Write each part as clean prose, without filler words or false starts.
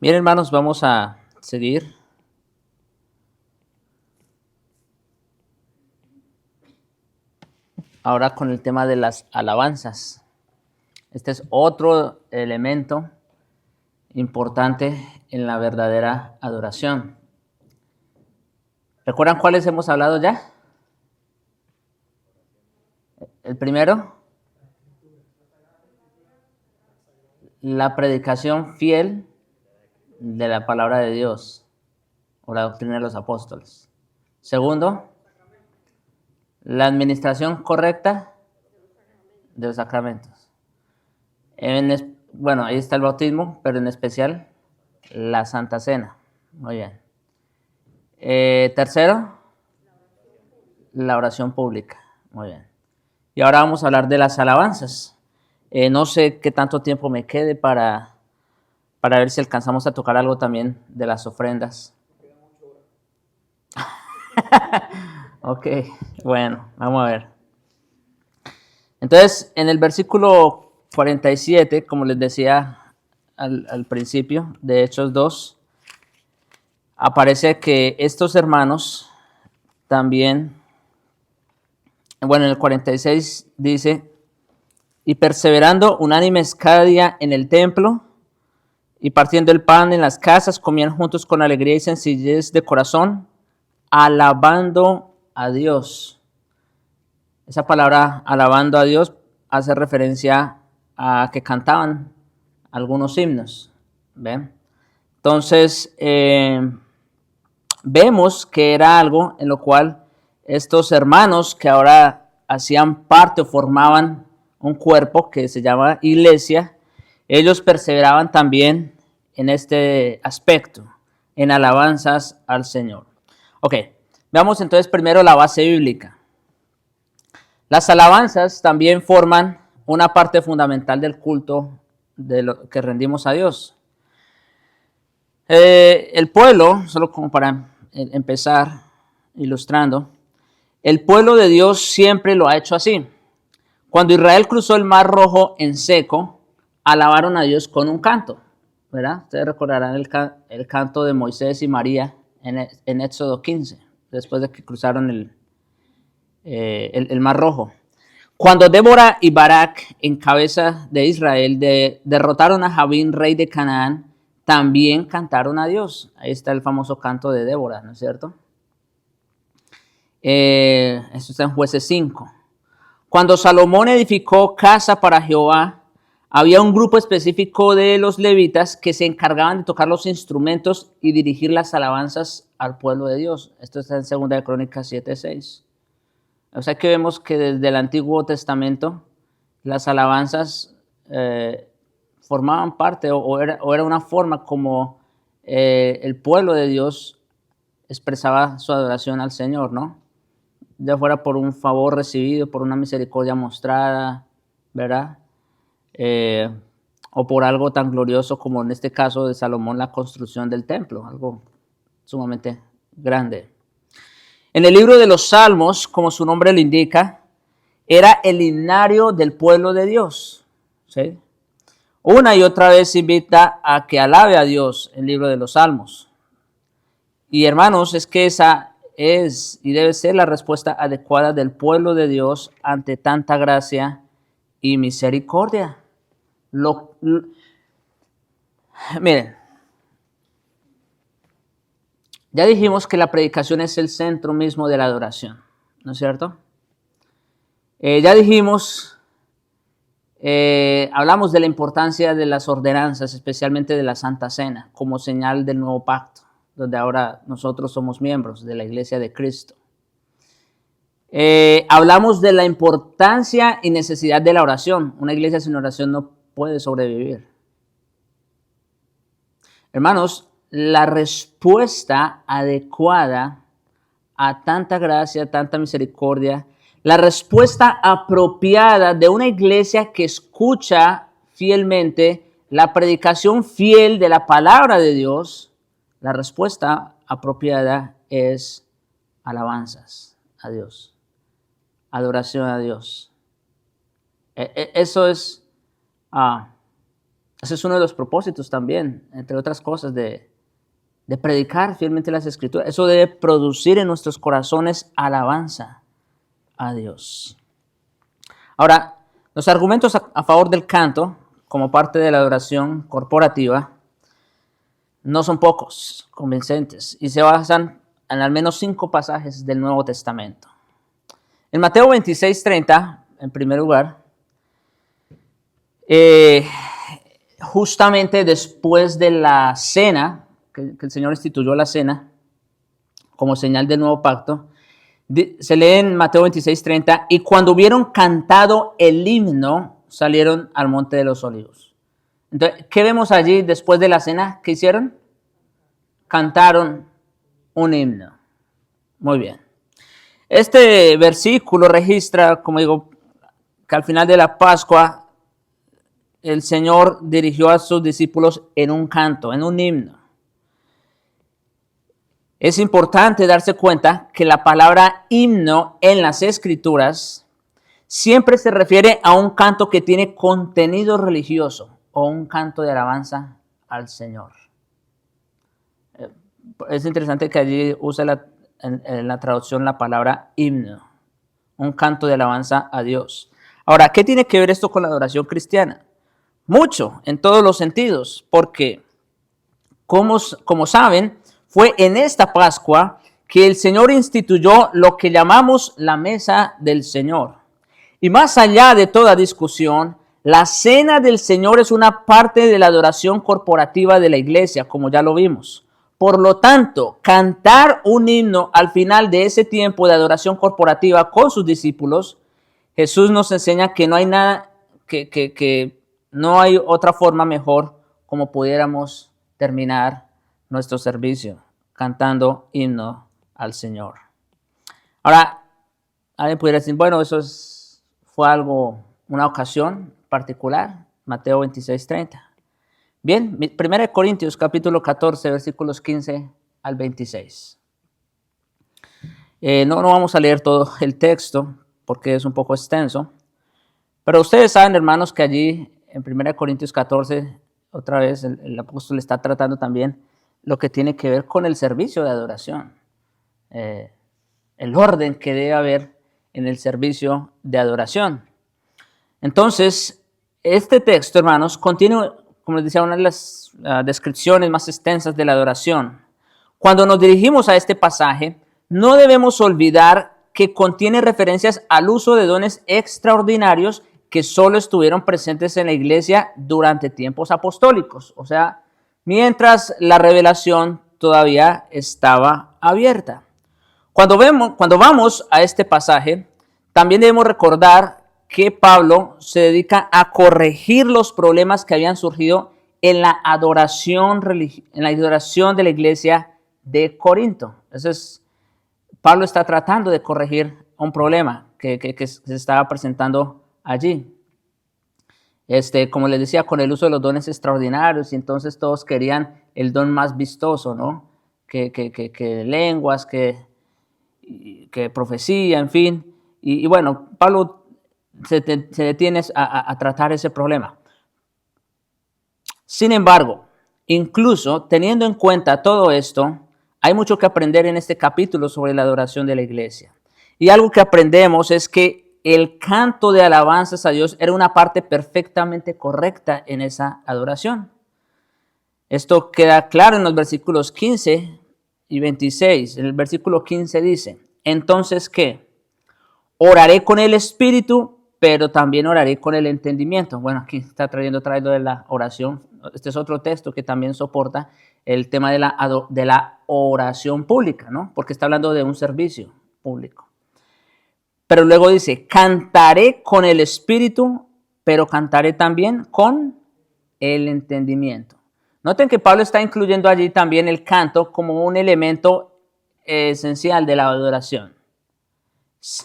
Bien, hermanos, vamos a seguir. Ahora con el tema de las alabanzas. Este es otro elemento importante en la verdadera adoración. ¿Recuerdan cuáles hemos hablado ya? El primero, la predicación fiel de la palabra de Dios o la doctrina de los apóstoles. Segundo, la administración correcta de los sacramentos. Bueno, ahí está el bautismo, pero en especial la Santa Cena. Muy bien. Tercero, la oración pública. Muy bien. Y ahora vamos a hablar de las alabanzas. No sé qué tanto tiempo me quede para ver si alcanzamos a tocar algo también de las ofrendas. Ok, bueno, vamos a ver. Entonces, en el versículo 47, como les decía al principio de Hechos 2, aparece que estos hermanos también, bueno, en el 46 dice, y perseverando unánimes cada día en el templo, y partiendo el pan en las casas, comían juntos con alegría y sencillez de corazón, alabando a Dios. Esa palabra, alabando a Dios, hace referencia a que cantaban algunos himnos. ¿Ven? Entonces, vemos que era algo en lo cual estos hermanos que ahora hacían parte o formaban un cuerpo que se llama iglesia, ellos perseveraban también en este aspecto, en alabanzas al Señor. Ok, veamos entonces primero la base bíblica. Las alabanzas también forman una parte fundamental del culto de lo que rendimos a Dios. El pueblo, solo como para empezar ilustrando, el pueblo de Dios siempre lo ha hecho así. Cuando Israel cruzó el Mar Rojo en seco, alabaron a Dios con un canto, ¿verdad? Ustedes recordarán el canto de Moisés y María en Éxodo 15, después de que cruzaron el Mar Rojo. Cuando Débora y Barak, en cabeza de Israel, derrotaron a Jabín, rey de Canaán, también cantaron a Dios. Ahí está el famoso canto de Débora, ¿no es cierto? Eso está en Jueces 5. Cuando Salomón edificó casa para Jehová, había un grupo específico de los levitas que se encargaban de tocar los instrumentos y dirigir las alabanzas al pueblo de Dios. Esto está en 2 Crónicas 7:6. O sea que vemos que desde el Antiguo Testamento las alabanzas formaban parte o era una forma como el pueblo de Dios expresaba su adoración al Señor, ¿no? Ya fuera por un favor recibido, por una misericordia mostrada, ¿verdad? O por algo tan glorioso como en este caso de Salomón, la construcción del templo, algo sumamente grande. En el libro de los Salmos, como su nombre lo indica, era el himnario del pueblo de Dios, ¿sí? Una y otra vez invita a que alabe a Dios el libro de los Salmos. Y hermanos, es que esa es y debe ser la respuesta adecuada del pueblo de Dios ante tanta gracia y misericordia. Miren, ya dijimos que la predicación es el centro mismo de la adoración, ¿no es cierto? Ya dijimos, hablamos de la importancia de las ordenanzas, especialmente de la Santa Cena, como señal del nuevo pacto, donde ahora nosotros somos miembros de la Iglesia de Cristo. Hablamos de la importancia y necesidad de la oración. Una iglesia sin oración no puede sobrevivir. Hermanos, la respuesta adecuada a tanta gracia, tanta misericordia, la respuesta apropiada de una iglesia que escucha fielmente la predicación fiel de la palabra de Dios, la respuesta apropiada es alabanzas a Dios, adoración a Dios. Eso es Ese es uno de los propósitos también, entre otras cosas, de predicar fielmente las Escrituras. Eso debe producir en nuestros corazones alabanza a Dios. Ahora, los argumentos a favor del canto, como parte de la adoración corporativa, no son pocos, convincentes, y se basan en al menos 5 pasajes del Nuevo Testamento. En Mateo 26:30, en primer lugar, justamente después de la cena, que el Señor instituyó la cena como señal del nuevo pacto, se lee en Mateo 26:30, y cuando hubieron cantado el himno, salieron al monte de los olivos. Entonces, ¿qué vemos allí después de la cena? ¿Qué hicieron? Cantaron un himno. Muy bien. Este versículo registra, como digo, que al final de la Pascua el Señor dirigió a sus discípulos en un canto, en un himno. Es importante darse cuenta que la palabra himno en las Escrituras siempre se refiere a un canto que tiene contenido religioso o un canto de alabanza al Señor. Es interesante que allí use en la traducción la palabra himno, un canto de alabanza a Dios. Ahora, ¿qué tiene que ver esto con la adoración cristiana? Mucho, en todos los sentidos, porque, como saben, fue en esta Pascua que el Señor instituyó lo que llamamos la mesa del Señor. Y más allá de toda discusión, la cena del Señor es una parte de la adoración corporativa de la iglesia, como ya lo vimos. Por lo tanto, cantar un himno al final de ese tiempo de adoración corporativa con sus discípulos, Jesús nos enseña que no hay nada, que no hay otra forma mejor como pudiéramos terminar nuestro servicio, cantando himno al Señor. Ahora, alguien pudiera decir, bueno, fue una ocasión particular, Mateo 26:30. Bien, 1 Corintios capítulo 14, versículos 15 al 26. No vamos a leer todo el texto porque es un poco extenso, pero ustedes saben, hermanos, que allí en 1 Corintios 14, otra vez el apóstol está tratando también lo que tiene que ver con el servicio de adoración, el orden que debe haber en el servicio de adoración. Entonces, este texto, hermanos, contiene, como les decía, una de las descripciones más extensas de la adoración. Cuando nos dirigimos a este pasaje, no debemos olvidar que contiene referencias al uso de dones extraordinarios que solo estuvieron presentes en la iglesia durante tiempos apostólicos, o sea, mientras la revelación todavía estaba abierta. Cuando vamos a este pasaje, también debemos recordar que Pablo se dedica a corregir los problemas que habían surgido en la adoración de la iglesia de Corinto. Entonces, Pablo está tratando de corregir un problema que se estaba presentando allí. Como les decía, con el uso de los dones extraordinarios, y entonces todos querían el don más vistoso, ¿no? Que lenguas, que profecía, en fin. Y bueno, Pablo se detiene a tratar ese problema. Sin embargo, incluso teniendo en cuenta todo esto, hay mucho que aprender en este capítulo sobre la adoración de la iglesia. Y algo que aprendemos es que el canto de alabanzas a Dios era una parte perfectamente correcta en esa adoración. Esto queda claro en los versículos 15 y 26. En el versículo 15 dice, entonces, ¿qué? Oraré con el espíritu, pero también oraré con el entendimiento. Bueno, aquí está trayendo otra vez lo de la oración. Este es otro texto que también soporta el tema de la oración pública, ¿no? Porque está hablando de un servicio público. Pero luego dice, cantaré con el espíritu, pero cantaré también con el entendimiento. Noten que Pablo está incluyendo allí también el canto como un elemento esencial de la adoración.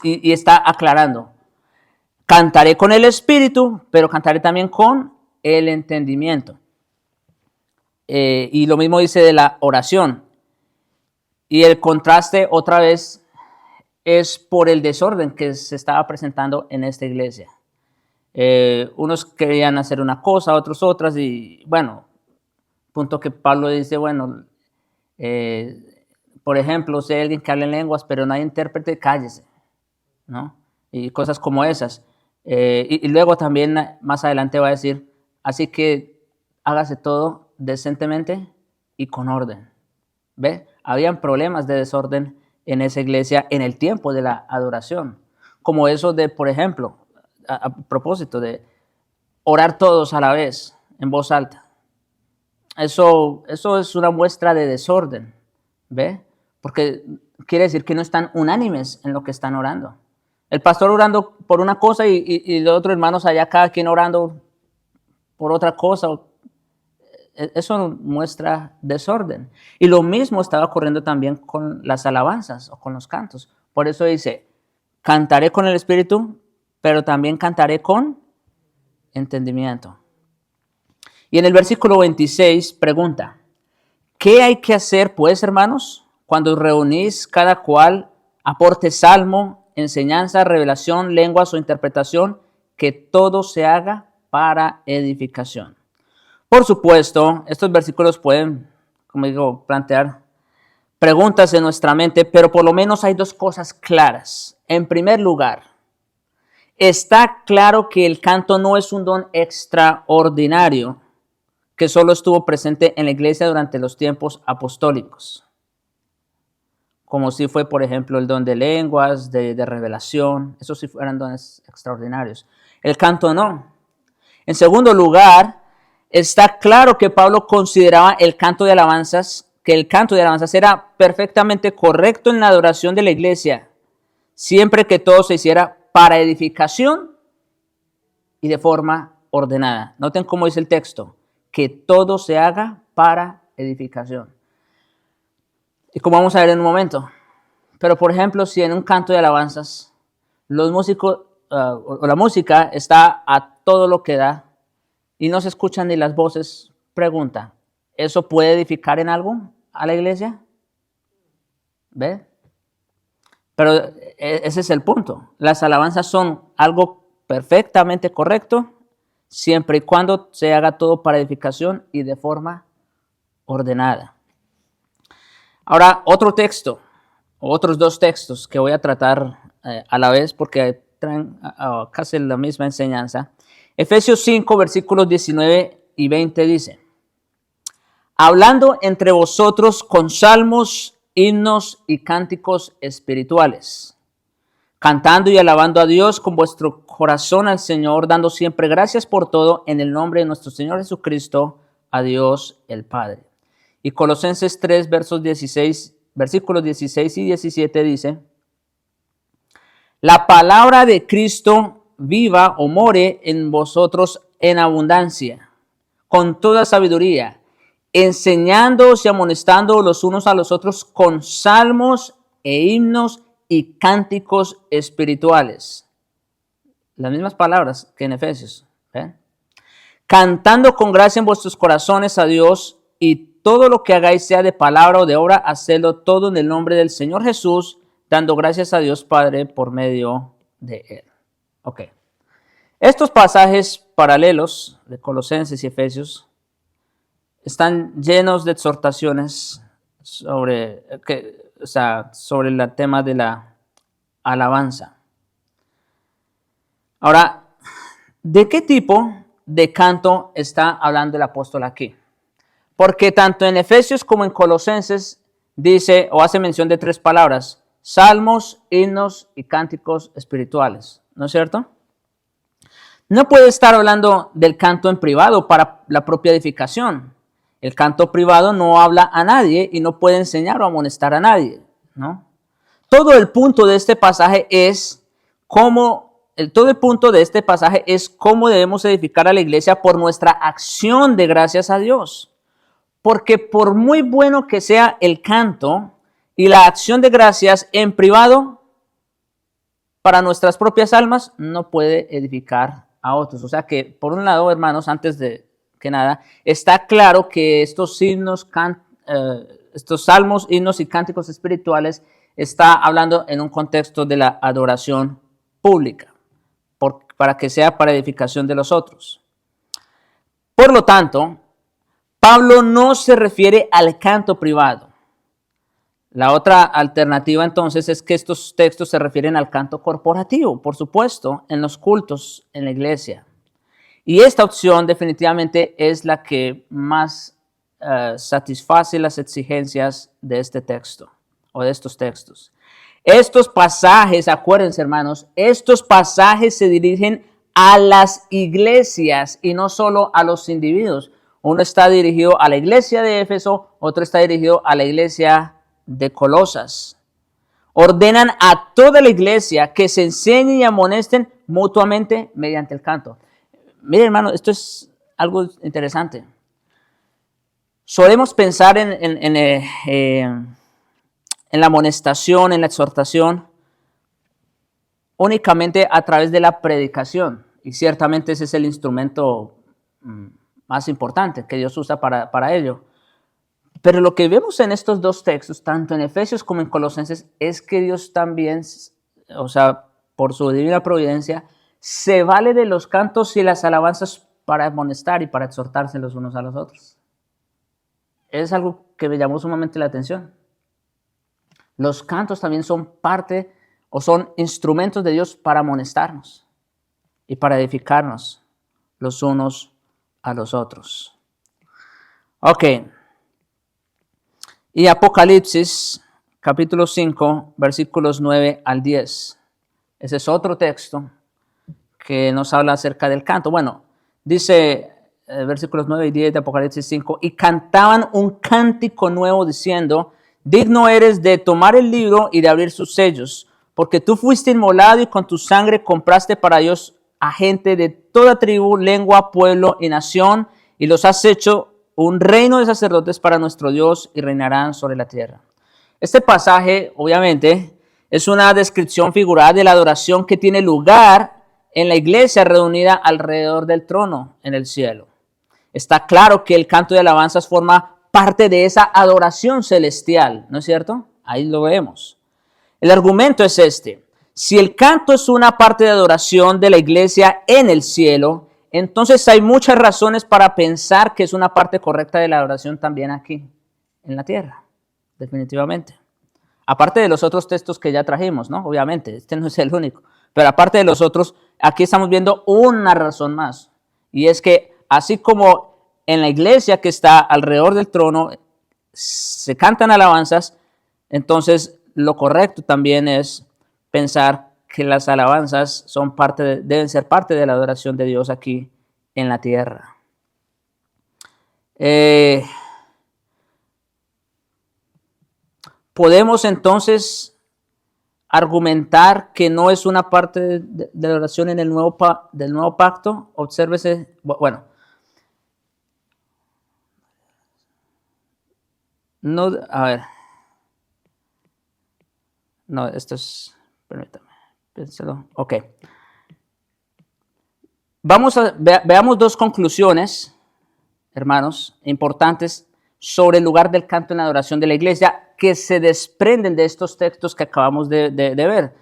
Y está aclarando, cantaré con el espíritu, pero cantaré también con el entendimiento. Y lo mismo dice de la oración. Y el contraste otra vez es por el desorden que se estaba presentando en esta iglesia. Unos querían hacer una cosa, otros otras, y bueno, punto que Pablo dice, bueno, por ejemplo, si hay alguien que habla en lenguas, pero no hay intérprete, cállese, ¿no? Y cosas como esas. Y luego también más adelante va a decir, así que hágase todo decentemente y con orden. ¿Ve? Habían problemas de desorden en esa iglesia en el tiempo de la adoración. Como eso de, por ejemplo, a propósito de orar todos a la vez, en voz alta. Eso es una muestra de desorden, ¿ve? Porque quiere decir que no están unánimes en lo que están orando. El pastor orando por una cosa y los otros hermanos allá, cada quien orando por otra cosa. Eso muestra desorden. Y lo mismo estaba ocurriendo también con las alabanzas o con los cantos. Por eso dice, cantaré con el Espíritu, pero también cantaré con entendimiento. Y en el versículo 26 pregunta, ¿qué hay que hacer pues, hermanos, cuando reunís cada cual aporte salmo, enseñanza, revelación, lenguas o interpretación, que todo se haga para edificación? Por supuesto, estos versículos pueden, como digo, plantear preguntas en nuestra mente, pero por lo menos hay dos cosas claras. En primer lugar, está claro que el canto no es un don extraordinario que solo estuvo presente en la iglesia durante los tiempos apostólicos, como si fue, por ejemplo, el don de lenguas, de revelación. Esos sí fueran dones extraordinarios. El canto no. En segundo lugar, está claro que Pablo consideraba el canto de alabanzas, que el canto de alabanzas era perfectamente correcto en la adoración de la iglesia, siempre que todo se hiciera para edificación y de forma ordenada. Noten cómo dice el texto, que todo se haga para edificación. Y como vamos a ver en un momento. Pero por ejemplo, si en un canto de alabanzas los músicos o la música está a todo lo que da, y no se escuchan ni las voces, pregunta, ¿eso puede edificar en algo a la iglesia? ¿Ve? Pero ese es el punto. Las alabanzas son algo perfectamente correcto, siempre y cuando se haga todo para edificación y de forma ordenada. Ahora, otro texto, otros dos textos que voy a tratar a la vez porque traen casi la misma enseñanza. Efesios 5, versículos 19 y 20 dice, hablando entre vosotros con salmos, himnos y cánticos espirituales, cantando y alabando a Dios con vuestro corazón al Señor, dando siempre gracias por todo en el nombre de nuestro Señor Jesucristo, a Dios el Padre. Y Colosenses 3, versículos 16 y 17 dice, la palabra de Cristo viva o more en vosotros en abundancia, con toda sabiduría, enseñándoos y amonestando los unos a los otros con salmos e himnos y cánticos espirituales. Las mismas palabras que en Efesios. Cantando con gracia en vuestros corazones a Dios, y todo lo que hagáis, sea de palabra o de obra, hacedlo todo en el nombre del Señor Jesús, dando gracias a Dios Padre por medio de Él. Ok. Estos pasajes paralelos de Colosenses y Efesios están llenos de exhortaciones sobre el tema de la alabanza. Ahora, ¿de qué tipo de canto está hablando el apóstol aquí? Porque tanto en Efesios como en Colosenses dice o hace mención de tres palabras: salmos, himnos y cánticos espirituales. ¿No es cierto? No puede estar hablando del canto en privado para la propia edificación. El canto privado no habla a nadie y no puede enseñar o amonestar a nadie, ¿no? Todo el punto de este pasaje es cómo debemos edificar a la iglesia por nuestra acción de gracias a Dios. Porque por muy bueno que sea el canto y la acción de gracias en privado, para nuestras propias almas no puede edificar a otros. O sea que, por un lado, hermanos, antes de que nada, está claro que estos salmos, himnos y cánticos espirituales está hablando en un contexto de la adoración pública. para que sea para edificación de los otros. Por lo tanto, Pablo no se refiere al canto privado. La otra alternativa entonces es que estos textos se refieren al canto corporativo, por supuesto, en los cultos en la iglesia. Y esta opción definitivamente es la que más satisface las exigencias de este texto o de estos textos. Estos pasajes, acuérdense hermanos, estos pasajes se dirigen a las iglesias y no solo a los individuos. Uno está dirigido a la iglesia de Éfeso, otro está dirigido a la iglesia de Colosas. Ordenan a toda la iglesia que se enseñen y amonesten mutuamente mediante el canto. Mire, hermano, esto es algo interesante. Solemos pensar en la amonestación, en la exhortación, únicamente a través de la predicación. Y ciertamente ese es el instrumento más importante que Dios usa para ello. Pero lo que vemos en estos dos textos, tanto en Efesios como en Colosenses, es que Dios también, o sea, por su divina providencia, se vale de los cantos y las alabanzas para amonestar y para exhortarse los unos a los otros. Es algo que me llamó sumamente la atención. Los cantos también son parte o son instrumentos de Dios para amonestarnos y para edificarnos los unos a los otros. Ok. Y Apocalipsis, capítulo 5, versículos 9 al 10. Ese es otro texto que nos habla acerca del canto. Bueno, dice versículos 9 y 10 de Apocalipsis 5, y cantaban un cántico nuevo diciendo, digno eres de tomar el libro y de abrir sus sellos, porque tú fuiste inmolado y con tu sangre compraste para Dios a gente de toda tribu, lengua, pueblo y nación, y los has hecho un reino de sacerdotes para nuestro Dios y reinarán sobre la tierra. Este pasaje, obviamente, es una descripción figurada de la adoración que tiene lugar en la iglesia reunida alrededor del trono en el cielo. Está claro que el canto de alabanzas forma parte de esa adoración celestial, ¿no es cierto? Ahí lo vemos. El argumento es este. Si el canto es una parte de adoración de la iglesia en el cielo, entonces hay muchas razones para pensar que es una parte correcta de la adoración también aquí, en la tierra, definitivamente. Aparte de los otros textos que ya trajimos, ¿no? Obviamente, este no es el único. Pero aparte de los otros, aquí estamos viendo una razón más. Y es que así como en la iglesia que está alrededor del trono se cantan alabanzas, entonces lo correcto también es pensar que las alabanzas son deben ser parte de la adoración de Dios aquí en la tierra. Podemos entonces argumentar que no es una parte de la adoración en el del nuevo pacto. Obsérvese, bueno. No, a ver. No, esto es, permítame, piénselo. Ok. Veamos dos conclusiones, hermanos, importantes sobre el lugar del canto en la adoración de la iglesia que se desprenden de estos textos que acabamos de ver,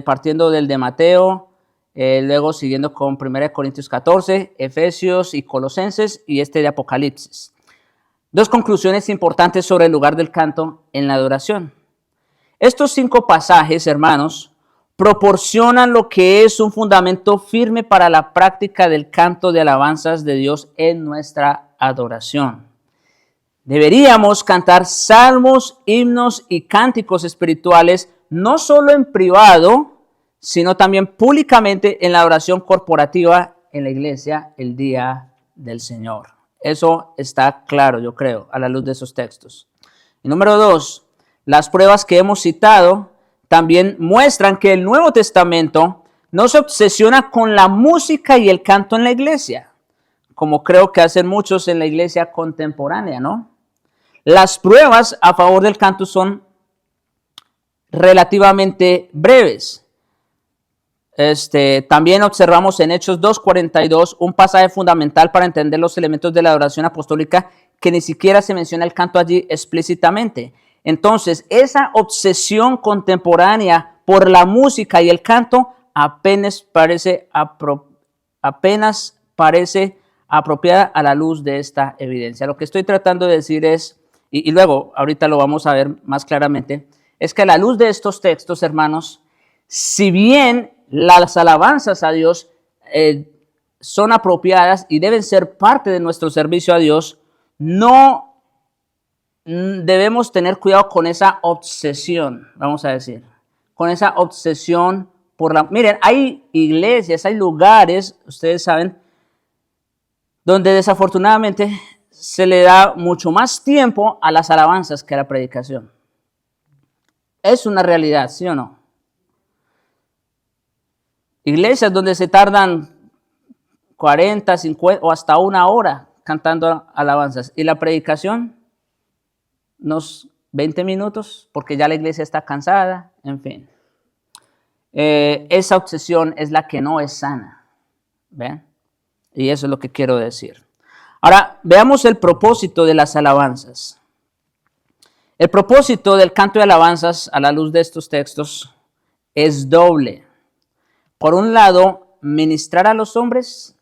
partiendo del de Mateo, luego siguiendo con 1 Corintios 14, Efesios y Colosenses y este de Apocalipsis. Dos conclusiones importantes sobre el lugar del canto en la adoración. Estos 5 pasajes, hermanos, proporcionan lo que es un fundamento firme para la práctica del canto de alabanzas de Dios en nuestra adoración. Deberíamos cantar salmos, himnos y cánticos espirituales, no solo en privado, sino también públicamente en la oración corporativa en la iglesia el día del Señor. Eso está claro, yo creo, a la luz de esos textos. Y número 2, las pruebas que hemos citado también muestran que el Nuevo Testamento no se obsesiona con la música y el canto en la iglesia, como creo que hacen muchos en la iglesia contemporánea, ¿no? Las pruebas a favor del canto son relativamente breves. También observamos en Hechos 2:42 un pasaje fundamental para entender los elementos de la adoración apostólica que ni siquiera se menciona el canto allí explícitamente. Entonces, esa obsesión contemporánea por la música y el canto apenas parece apropiada a la luz de esta evidencia. Lo que estoy tratando de decir es, y luego ahorita lo vamos a ver más claramente, es que a la luz de estos textos, hermanos, si bien las alabanzas a Dios son apropiadas y deben ser parte de nuestro servicio a Dios, no debemos tener cuidado con esa obsesión, vamos a decir, con esa obsesión por la... Miren, hay iglesias, hay lugares, ustedes saben, donde desafortunadamente se le da mucho más tiempo a las alabanzas que a la predicación. Es una realidad, ¿sí o no? Iglesias donde se tardan 40, 50 o hasta una hora cantando alabanzas. Y la predicación, unos 20 minutos, porque ya la iglesia está cansada, en fin. Esa obsesión es la que no es sana. ¿Ven? Y eso es lo que quiero decir. Ahora, veamos el propósito de las alabanzas. El propósito del canto de alabanzas a la luz de estos textos es doble. Por un lado, ministrar a los hombres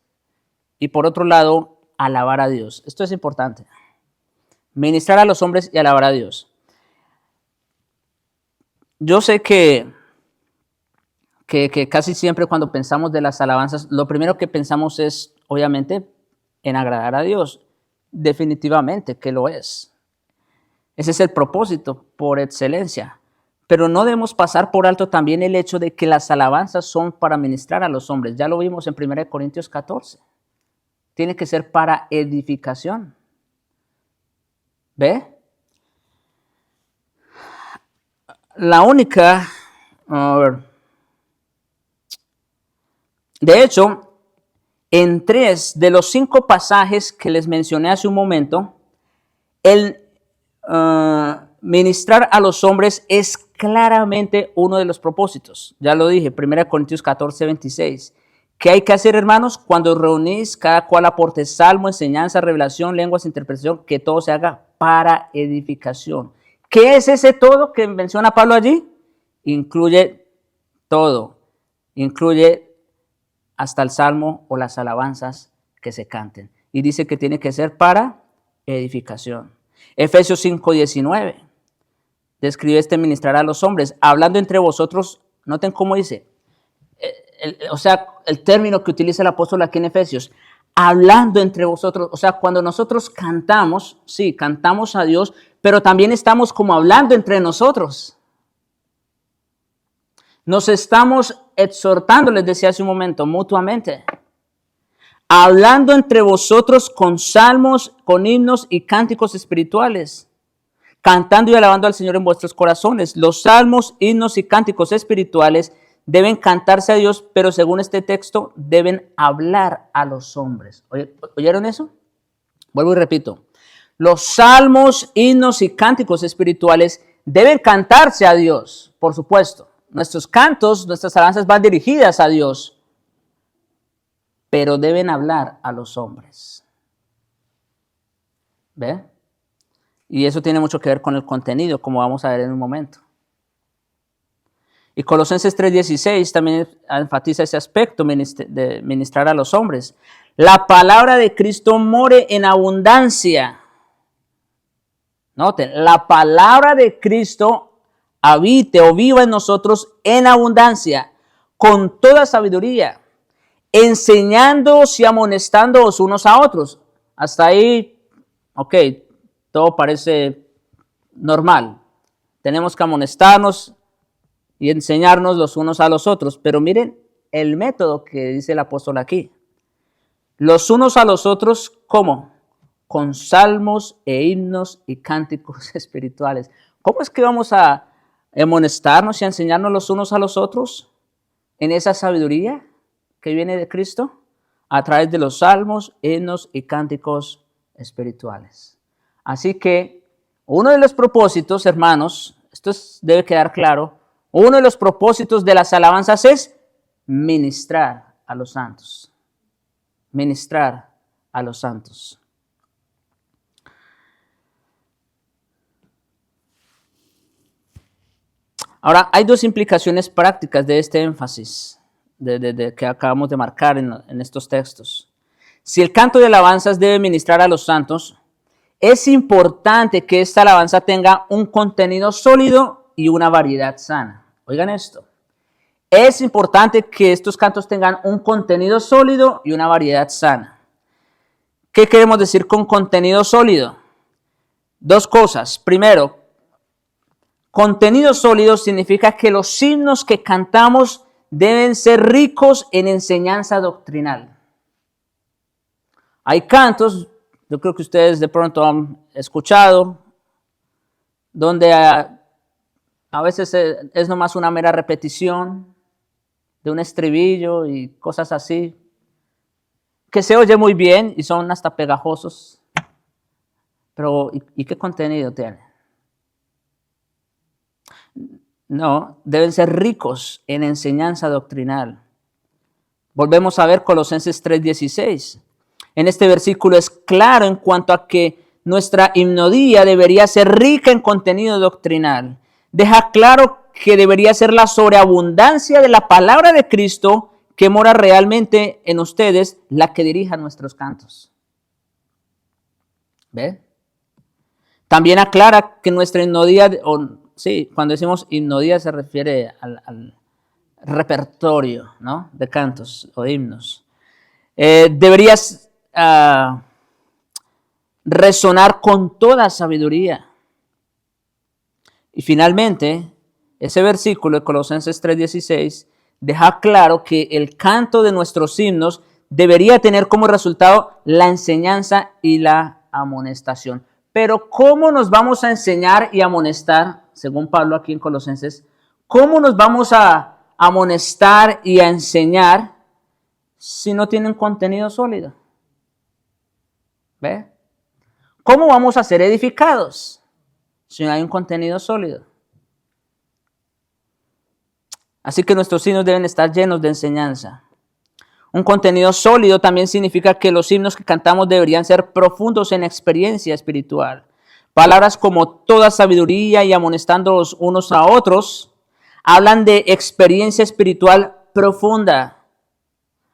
y por otro lado, alabar a Dios. Esto es importante. Ministrar a los hombres y alabar a Dios. Yo sé que casi siempre cuando pensamos de las alabanzas, lo primero que pensamos es, obviamente, en agradar a Dios. Definitivamente que lo es. Ese es el propósito por excelencia. Pero no debemos pasar por alto también el hecho de que las alabanzas son para ministrar a los hombres. Ya lo vimos en 1 Corintios 14. Tiene que ser para edificación. ¿Ve? La única... A ver. De hecho, en 3 de los 5 pasajes que les mencioné hace un momento, el ministrar a los hombres es claramente uno de los propósitos. Ya lo dije, 1 Corintios 14, 26. ¿Qué hay que hacer, hermanos? Cuando os reunís, cada cual aporte salmo, enseñanza, revelación, lenguas, interpretación, que todo se haga para edificación. ¿Qué es ese todo que menciona Pablo allí? Incluye todo. Incluye hasta el salmo o las alabanzas que se canten. Y dice que tiene que ser para edificación. Efesios 5:19 describe ministrar a los hombres, hablando entre vosotros. Noten cómo dice, el término que utiliza el apóstol aquí en Efesios, hablando entre vosotros. O sea, cuando nosotros cantamos, sí, cantamos a Dios, pero también estamos como hablando entre nosotros. Nos estamos exhortando, les decía hace un momento, mutuamente. Hablando entre vosotros con salmos, con himnos y cánticos espirituales, cantando y alabando al Señor en vuestros corazones. Los salmos, himnos y cánticos espirituales deben cantarse a Dios, pero según este texto, deben hablar a los hombres. ¿Oyeron eso? Vuelvo y repito. Los salmos, himnos y cánticos espirituales deben cantarse a Dios, por supuesto. Nuestros cantos, nuestras alabanzas van dirigidas a Dios, pero deben hablar a los hombres. ¿Ve? Y eso tiene mucho que ver con el contenido, como vamos a ver en un momento. Y Colosenses 3:16 también enfatiza ese aspecto de ministrar a los hombres. La palabra de Cristo more en abundancia. Noten, la palabra de Cristo habite o viva en nosotros en abundancia, con toda sabiduría, enseñándoos y amonestándoos unos a otros. Hasta ahí, ok, todo parece normal. Tenemos que amonestarnos y enseñarnos los unos a los otros. Pero miren el método que dice el apóstol aquí. Los unos a los otros, ¿cómo? Con salmos e himnos y cánticos espirituales. ¿Cómo es que vamos a amonestarnos y a enseñarnos los unos a los otros en esa sabiduría que viene de Cristo? A través de los salmos, himnos y cánticos espirituales. Así que uno de los propósitos, hermanos, esto debe quedar claro, uno de los propósitos de las alabanzas es ministrar a los santos. Ministrar a los santos. Ahora, hay dos implicaciones prácticas de este énfasis que acabamos de marcar en estos textos. Si el canto de alabanzas debe ministrar a los santos, es importante que esta alabanza tenga un contenido sólido y una variedad sana. Oigan esto. Es importante que estos cantos tengan un contenido sólido y una variedad sana. ¿Qué queremos decir con contenido sólido? Dos cosas. Primero, contenido sólido significa que los himnos que cantamos deben ser ricos en enseñanza doctrinal. Hay cantos, yo creo que ustedes de pronto han escuchado, donde a veces es nomás una mera repetición de un estribillo y cosas así, que se oye muy bien y son hasta pegajosos. Pero, ¿y qué contenido tienen? No, deben ser ricos en enseñanza doctrinal. Volvemos a ver Colosenses 3:16. En este versículo es claro en cuanto a que nuestra himnodía debería ser rica en contenido doctrinal. Deja claro que debería ser la sobreabundancia de la palabra de Cristo que mora realmente en ustedes la que dirija nuestros cantos. ¿Ve? También aclara que nuestra himnodía, sí, cuando decimos himnodía se refiere al repertorio, ¿no?, de cantos o himnos. Deberías resonar con toda sabiduría. Y finalmente, ese versículo de Colosenses 3:16 deja claro que el canto de nuestros himnos debería tener como resultado la enseñanza y la amonestación. Pero ¿cómo nos vamos a enseñar y amonestar, según Pablo aquí en Colosenses? ¿Cómo nos vamos a amonestar y a enseñar si no tienen contenido sólido? ¿Ve? ¿Cómo vamos a ser edificados si no hay un contenido sólido? Así que nuestros himnos deben estar llenos de enseñanza. Un contenido sólido también significa que los himnos que cantamos deberían ser profundos en experiencia espiritual. Palabras como toda sabiduría y amonestándolos unos a otros hablan de experiencia espiritual profunda.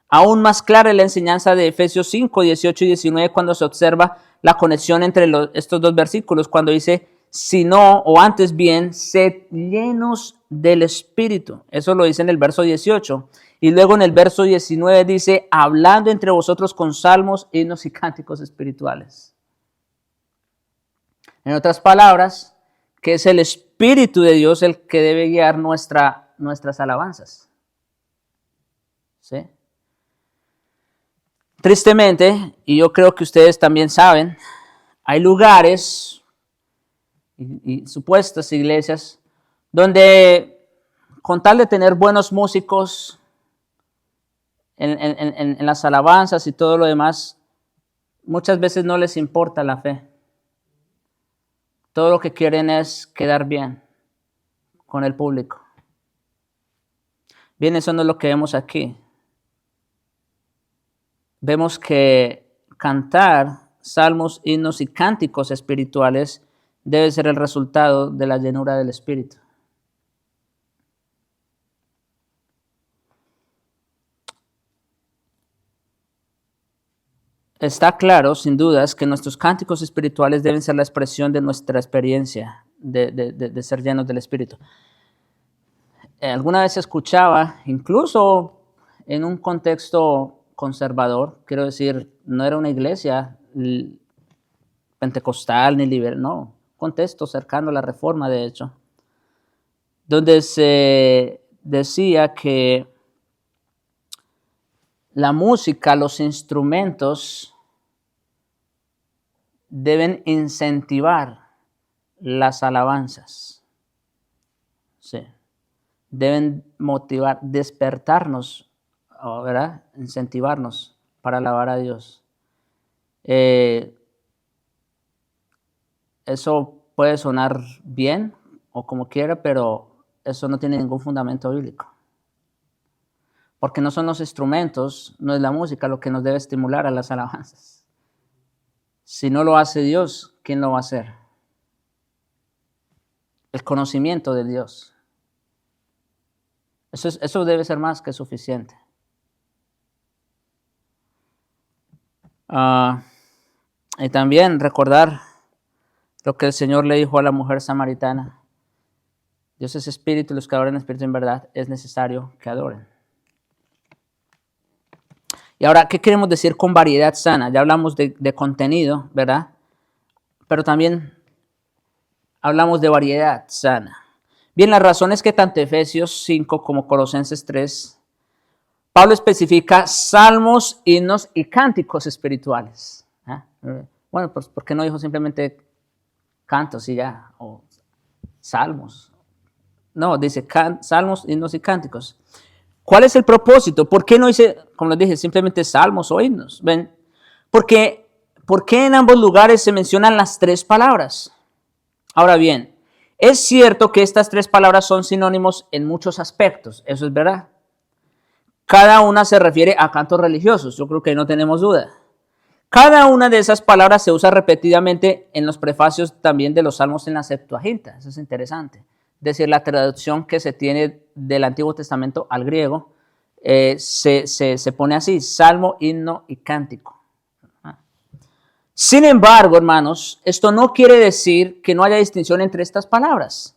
Aún más clara es la enseñanza de Efesios 5, 18 y 19 cuando se observa la conexión entre estos dos versículos, cuando dice, sino, o antes bien, sed llenos del Espíritu. Eso lo dice en el verso 18. Y luego en el verso 19 dice, hablando entre vosotros con salmos, himnos y cánticos espirituales. En otras palabras, que es el Espíritu de Dios el que debe guiar nuestras alabanzas. ¿Sí? Tristemente, y yo creo que ustedes también saben, hay lugares y supuestas iglesias donde con tal de tener buenos músicos en las alabanzas y todo lo demás, muchas veces no les importa la fe. Todo lo que quieren es quedar bien con el público. Bien, eso no es lo que vemos aquí. Vemos que cantar salmos, himnos y cánticos espirituales debe ser el resultado de la llenura del Espíritu. Está claro, sin dudas, que nuestros cánticos espirituales deben ser la expresión de nuestra experiencia de ser llenos del Espíritu. Alguna vez escuchaba, incluso en un contexto conservador, quiero decir, no era una iglesia pentecostal ni liberal, no, contexto cercano a la Reforma, de hecho, donde se decía que la música, los instrumentos deben incentivar las alabanzas. Sí. Deben motivar, despertarnos, ¿verdad? Incentivarnos para alabar a Dios. Eso puede sonar bien o como quiera, pero eso no tiene ningún fundamento bíblico. Porque no son los instrumentos, no es la música lo que nos debe estimular a las alabanzas. Si no lo hace Dios, ¿quién lo va a hacer? El conocimiento de Dios. Eso debe ser más que suficiente. Y también recordar lo que el Señor le dijo a la mujer samaritana. Dios es espíritu y los que adoran espíritu en verdad es necesario que adoren. Y ahora, ¿qué queremos decir con variedad sana? Ya hablamos de contenido, ¿verdad? Pero también hablamos de variedad sana. Bien, la razón es que tanto Efesios 5 como Colosenses 3, Pablo especifica salmos, himnos y cánticos espirituales. Bueno, pues ¿por qué no dijo simplemente cantos y ya? O salmos. No, dice salmos, himnos y cánticos. ¿Cuál es el propósito? ¿Por qué no dice, como les dije, simplemente salmos o himnos? ¿Ven? ¿Por qué en ambos lugares se mencionan las tres palabras? Ahora bien, es cierto que estas tres palabras son sinónimos en muchos aspectos, eso es verdad. Cada una se refiere a cantos religiosos, yo creo que no tenemos duda. Cada una de esas palabras se usa repetidamente en los prefacios también de los salmos en la Septuaginta, eso es interesante. Es decir, la traducción que se tiene del Antiguo Testamento al griego se pone así, salmo, himno y cántico. Sin embargo, hermanos, esto no quiere decir que no haya distinción entre estas palabras.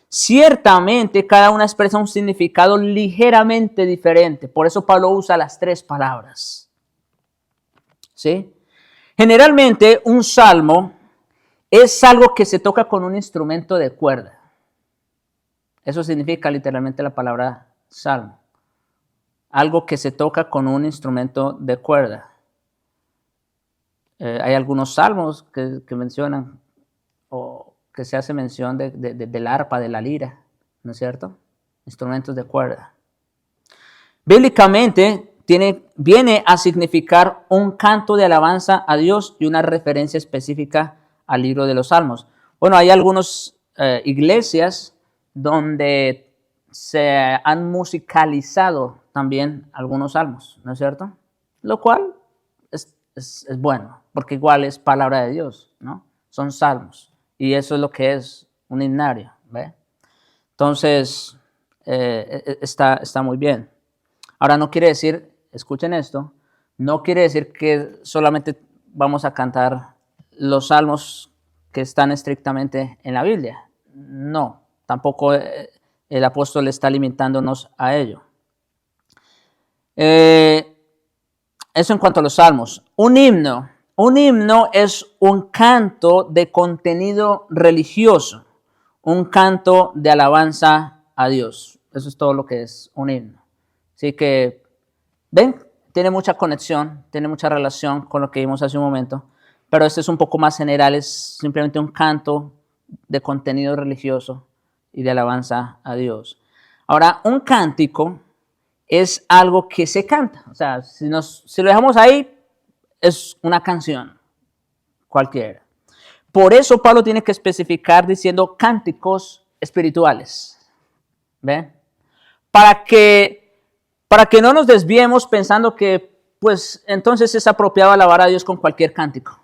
Ciertamente, cada una expresa un significado ligeramente diferente. Por eso Pablo usa las tres palabras. ¿Sí? Generalmente, un salmo es algo que se toca con un instrumento de cuerda. Eso significa literalmente la palabra salmo. Algo que se toca con un instrumento de cuerda. Hay algunos salmos que mencionan o que se hace mención del arpa, de la lira, ¿no es cierto? Instrumentos de cuerda. Bíblicamente viene a significar un canto de alabanza a Dios y una referencia específica al libro de los Salmos. Bueno, hay algunas iglesias donde se han musicalizado también algunos salmos, ¿no es cierto? Lo cual es bueno, porque igual es palabra de Dios, ¿no? Son salmos. Y eso es lo que es un himnario, ¿ve? Entonces, está muy bien. Ahora no quiere decir, escuchen esto, no quiere decir que solamente vamos a cantar los salmos que están estrictamente en la Biblia. No, tampoco el apóstol está limitándonos a ello. Eso en cuanto a los salmos. Un himno es un canto de contenido religioso, un canto de alabanza a Dios. Eso es todo lo que es un himno. Así que, ven, tiene mucha conexión, tiene mucha relación con lo que vimos hace un momento, pero este es un poco más general, es simplemente un canto de contenido religioso y de alabanza a Dios. Ahora, un cántico es algo que se canta, o sea, si lo dejamos ahí, es una canción cualquiera. Por eso Pablo tiene que especificar diciendo cánticos espirituales. ¿Ven? Para que no nos desviemos pensando que, pues, entonces es apropiado alabar a Dios con cualquier cántico.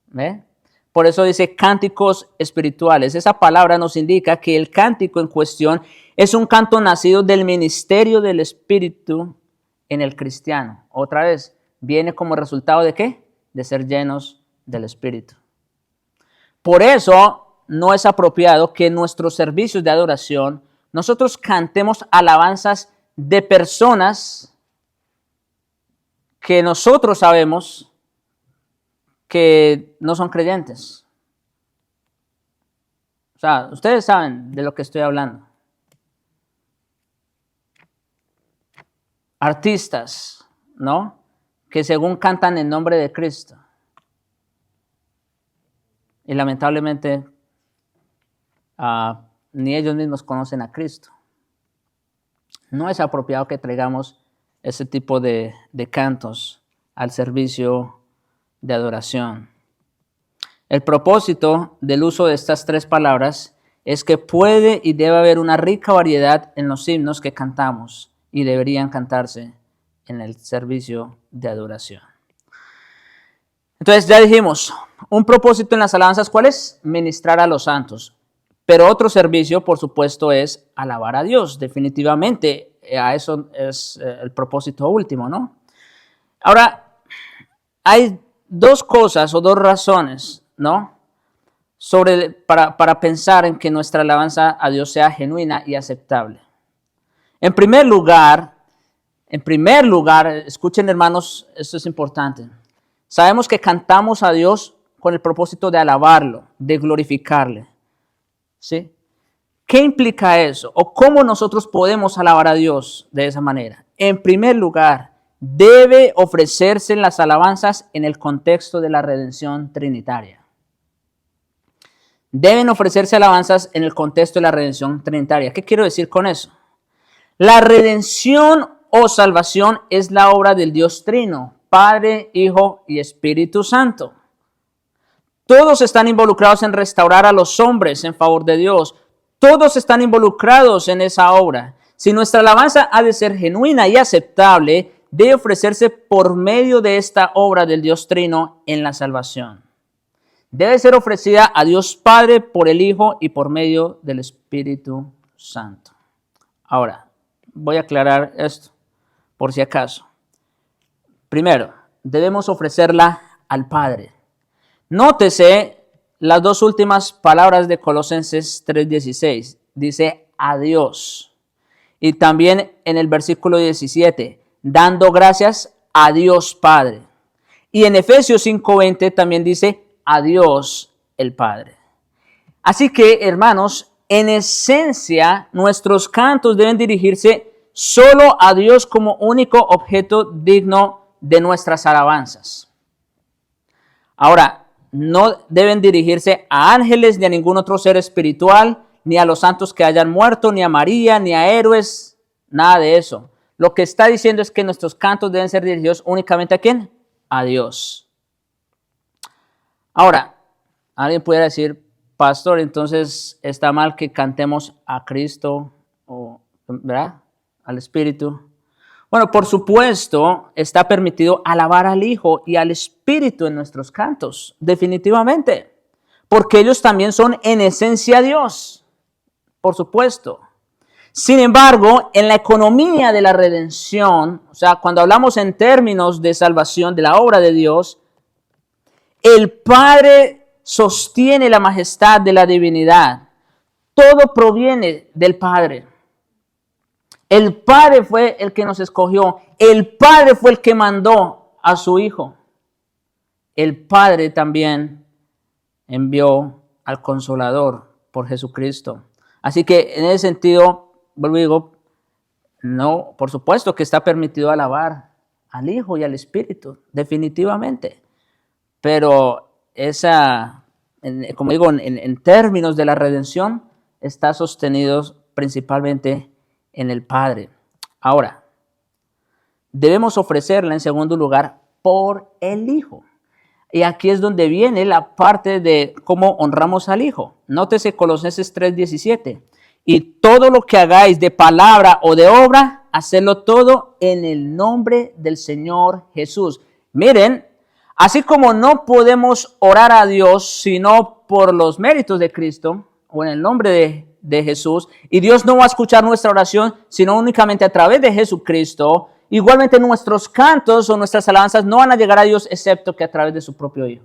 ¿Ven? Por eso dice cánticos espirituales. Esa palabra nos indica que el cántico en cuestión es un canto nacido del ministerio del Espíritu en el cristiano. Otra vez, viene como resultado de ¿qué? De ser llenos del Espíritu. Por eso no es apropiado que en nuestros servicios de adoración nosotros cantemos alabanzas de personas que nosotros sabemos que no son creyentes. O sea, ustedes saben de lo que estoy hablando. Artistas, ¿no? Que según cantan en nombre de Cristo. Y lamentablemente ni ellos mismos conocen a Cristo. No es apropiado que traigamos ese tipo de cantos al servicio de adoración. El propósito del uso de estas tres palabras es que puede y debe haber una rica variedad en los himnos que cantamos y deberían cantarse en el servicio de adoración. Entonces ya dijimos, un propósito en las alabanzas, ¿cuál es? Ministrar a los santos. Pero otro servicio, por supuesto, es alabar a Dios. Definitivamente, a eso es el propósito último, ¿no? Ahora, hay dos cosas o dos razones, ¿no? Para pensar en que nuestra alabanza a Dios sea genuina y aceptable. En primer lugar, escuchen hermanos, esto es importante. Sabemos que cantamos a Dios con el propósito de alabarlo, de glorificarle. ¿Sí? ¿Qué implica eso? ¿O cómo nosotros podemos alabar a Dios de esa manera? En primer lugar, debe ofrecerse las alabanzas en el contexto de la redención trinitaria. Deben ofrecerse alabanzas en el contexto de la redención trinitaria. ¿Qué quiero decir con eso? La redención o salvación es la obra del Dios Trino, Padre, Hijo y Espíritu Santo. Todos están involucrados en restaurar a los hombres en favor de Dios. Todos están involucrados en esa obra. Si nuestra alabanza ha de ser genuina y aceptable, debe ofrecerse por medio de esta obra del Dios Trino en la salvación. Debe ser ofrecida a Dios Padre por el Hijo y por medio del Espíritu Santo. Ahora, voy a aclarar esto por si acaso. Primero, debemos ofrecerla al Padre. Nótese las dos últimas palabras de Colosenses 3:16. Dice a Dios. Y también en el versículo 17, dando gracias a Dios Padre. Y en Efesios 5:20 también dice a Dios el Padre. Así que, hermanos, en esencia, nuestros cantos deben dirigirse solo a Dios como único objeto digno de nuestras alabanzas. Ahora, no deben dirigirse a ángeles, ni a ningún otro ser espiritual, ni a los santos que hayan muerto, ni a María, ni a héroes, nada de eso. Lo que está diciendo es que nuestros cantos deben ser dirigidos únicamente ¿a quién? A Dios. Ahora, alguien pudiera decir, pastor, entonces está mal que cantemos a Cristo, ¿verdad? Al Espíritu. Bueno, por supuesto, está permitido alabar al Hijo y al Espíritu en nuestros cantos, definitivamente, porque ellos también son en esencia Dios, por supuesto. Sin embargo, en la economía de la redención, o sea, cuando hablamos en términos de salvación, de la obra de Dios, el Padre sostiene la majestad de la divinidad. Todo proviene del Padre. El Padre fue el que nos escogió. El Padre fue el que mandó a su Hijo. El Padre también envió al Consolador por Jesucristo. Así que en ese sentido, vuelvo y digo, no, por supuesto que está permitido alabar al Hijo y al Espíritu, definitivamente. Pero como digo, en términos de la redención, está sostenido principalmente en el Padre. Ahora, debemos ofrecerla en segundo lugar por el Hijo. Y aquí es donde viene la parte de cómo honramos al Hijo. Nótese Colosenses 3:17. Y todo lo que hagáis de palabra o de obra, hacedlo todo en el nombre del Señor Jesús. Miren, así como no podemos orar a Dios sino por los méritos de Cristo o en el nombre de Jesús, y Dios no va a escuchar nuestra oración sino únicamente a través de Jesucristo, igualmente nuestros cantos o nuestras alabanzas no van a llegar a Dios excepto que a través de su propio Hijo.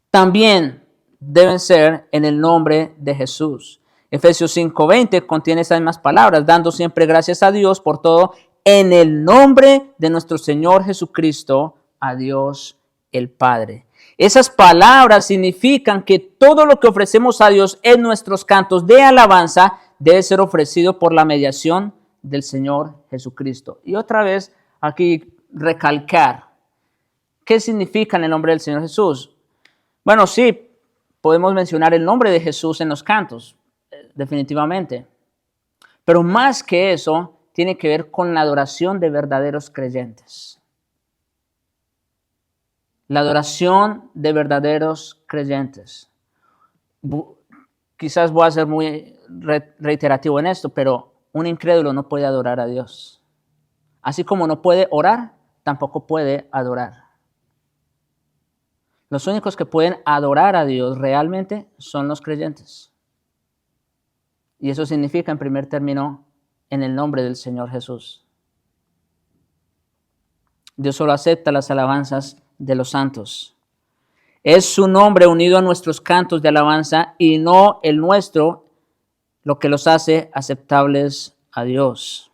También deben ser en el nombre de Jesús. Efesios 5:20 contiene esas mismas palabras, dando siempre gracias a Dios por todo, en el nombre de nuestro Señor Jesucristo, a Dios el Padre. Esas palabras significan que todo lo que ofrecemos a Dios en nuestros cantos de alabanza debe ser ofrecido por la mediación del Señor Jesucristo. Y otra vez aquí recalcar, ¿qué significa en el nombre del Señor Jesús? Bueno, sí, podemos mencionar el nombre de Jesús en los cantos, definitivamente. Pero más que eso, tiene que ver con la adoración de verdaderos creyentes. La adoración de verdaderos creyentes. Quizás voy a ser muy reiterativo en esto, pero un incrédulo no puede adorar a Dios. Así como no puede orar, tampoco puede adorar. Los únicos que pueden adorar a Dios realmente son los creyentes. Y eso significa, en primer término, en el nombre del Señor Jesús. Dios solo acepta las alabanzas de los santos. Es su nombre unido a nuestros cantos de alabanza y no el nuestro lo que los hace aceptables a Dios.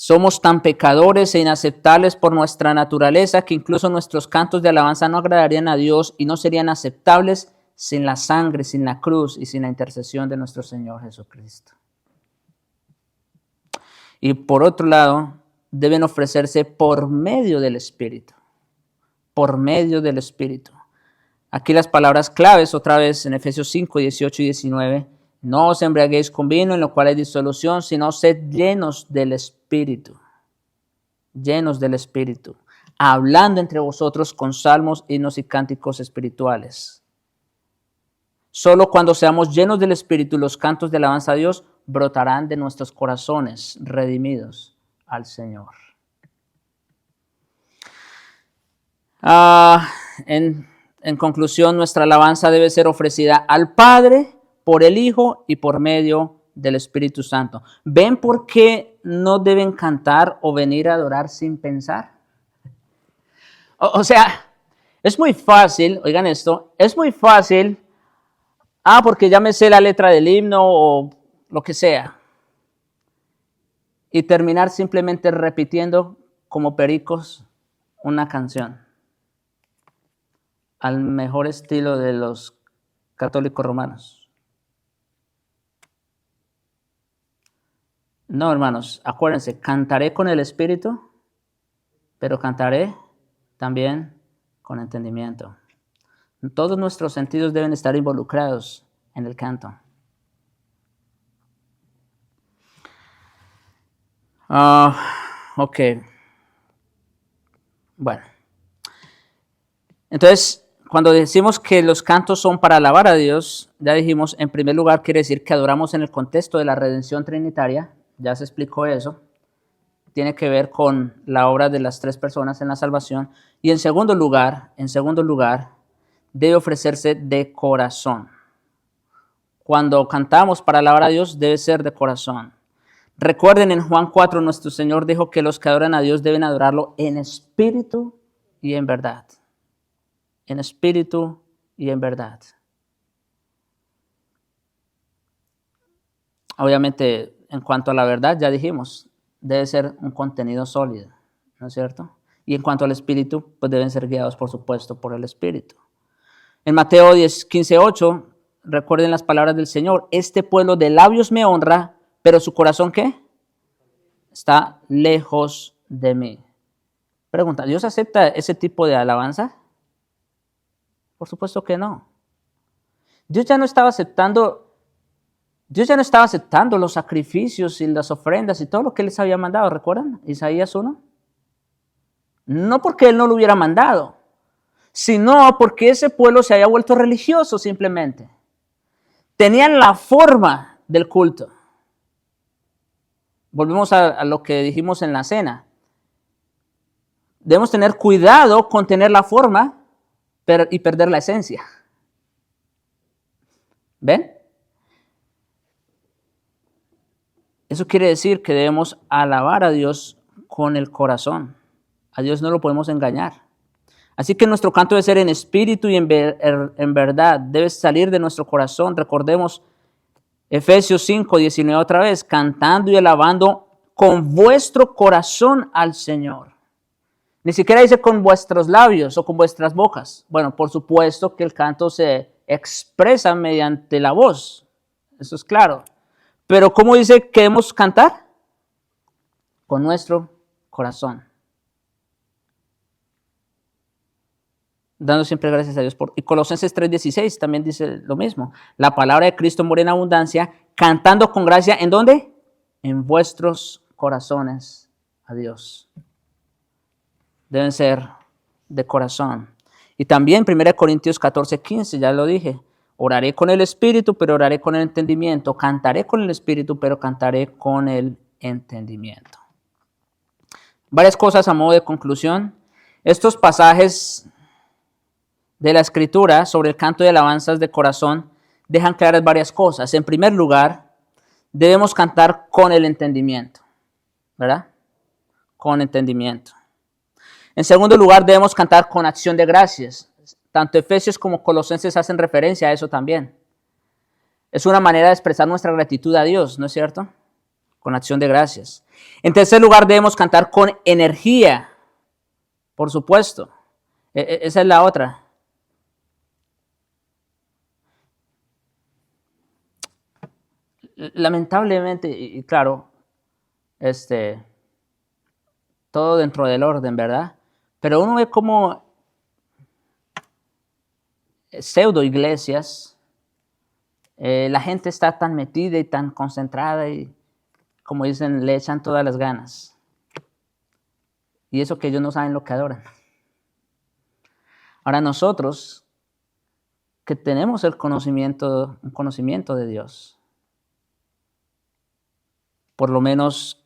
Somos tan pecadores e inaceptables por nuestra naturaleza que incluso nuestros cantos de alabanza no agradarían a Dios y no serían aceptables sin la sangre, sin la cruz y sin la intercesión de nuestro Señor Jesucristo. Y por otro lado, deben ofrecerse por medio del Espíritu. Por medio del Espíritu. Aquí las palabras claves, otra vez en Efesios 5, 18 y 19. No os embriaguéis con vino, en lo cual hay disolución, sino sed llenos del Espíritu. Llenos del Espíritu. Hablando entre vosotros con salmos, himnos y cánticos espirituales. Solo cuando seamos llenos del Espíritu, los cantos de alabanza a Dios brotarán de nuestros corazones redimidos al Señor. En conclusión, nuestra alabanza debe ser ofrecida al Padre, por el Hijo y por medio del Espíritu Santo. ¿Ven por qué no deben cantar o venir a adorar sin pensar? O sea, es muy fácil, oigan esto, es muy fácil, porque ya me sé la letra del himno o lo que sea, y terminar simplemente repitiendo como pericos una canción, al mejor estilo de los católicos romanos. No, hermanos, acuérdense, cantaré con el Espíritu, pero cantaré también con entendimiento. Todos nuestros sentidos deben estar involucrados en el canto. Ok. Bueno. Entonces, cuando decimos que los cantos son para alabar a Dios, ya dijimos, en primer lugar, quiere decir que adoramos en el contexto de la redención trinitaria. Ya se explicó eso. Tiene que ver con la obra de las tres personas en la salvación. Y en segundo lugar, debe ofrecerse de corazón. Cuando cantamos para alabar a Dios, debe ser de corazón. Recuerden, en Juan 4, nuestro Señor dijo que los que adoran a Dios deben adorarlo en espíritu y en verdad. En espíritu y en verdad. Obviamente, en cuanto a la verdad, ya dijimos, debe ser un contenido sólido, ¿no es cierto? Y en cuanto al espíritu, pues deben ser guiados, por supuesto, por el espíritu. En Mateo 15, 8, recuerden las palabras del Señor. Este pueblo de labios me honra, pero su corazón, ¿qué? Está lejos de mí. Pregunta, ¿Dios acepta ese tipo de alabanza? Por supuesto que no. Dios ya no estaba aceptando los sacrificios y las ofrendas y todo lo que les había mandado, ¿recuerdan? Isaías 1. No porque Él no lo hubiera mandado, sino porque ese pueblo se había vuelto religioso simplemente. Tenían la forma del culto. Volvemos a lo que dijimos en la cena. Debemos tener cuidado con tener la forma y perder la esencia. ¿Ven? Eso quiere decir que debemos alabar a Dios con el corazón. A Dios no lo podemos engañar. Así que nuestro canto debe ser en espíritu y en verdad. Debe salir de nuestro corazón. Recordemos Efesios 5, 19 otra vez. Cantando y alabando con vuestro corazón al Señor. Ni siquiera dice con vuestros labios o con vuestras bocas. Bueno, por supuesto que el canto se expresa mediante la voz. Eso es claro. Pero ¿cómo dice que debemos cantar? Con nuestro corazón. Dando siempre gracias a Dios. Y Colosenses 3:16 también dice lo mismo. La palabra de Cristo mora en abundancia, cantando con gracia, ¿en dónde? En vuestros corazones a Dios. Deben ser de corazón. Y también 1 Corintios 14:15, ya lo dije. Oraré con el espíritu, pero oraré con el entendimiento. Cantaré con el espíritu, pero cantaré con el entendimiento. Varias cosas a modo de conclusión. Estos pasajes de la Escritura sobre el canto de alabanzas de corazón dejan claras varias cosas. En primer lugar, debemos cantar con el entendimiento, ¿verdad? Con entendimiento. En segundo lugar, debemos cantar con acción de gracias. Tanto Efesios como Colosenses hacen referencia a eso también. Es una manera de expresar nuestra gratitud a Dios, ¿no es cierto? Con acción de gracias. En tercer lugar, debemos cantar con energía, por supuesto. Esa es la otra. Lamentablemente, y claro, todo dentro del orden, ¿verdad? Pero uno ve como pseudo iglesias, la gente está tan metida y tan concentrada y, como dicen, le echan todas las ganas. Y eso que ellos no saben lo que adoran. Ahora nosotros, que tenemos un conocimiento de Dios, por lo menos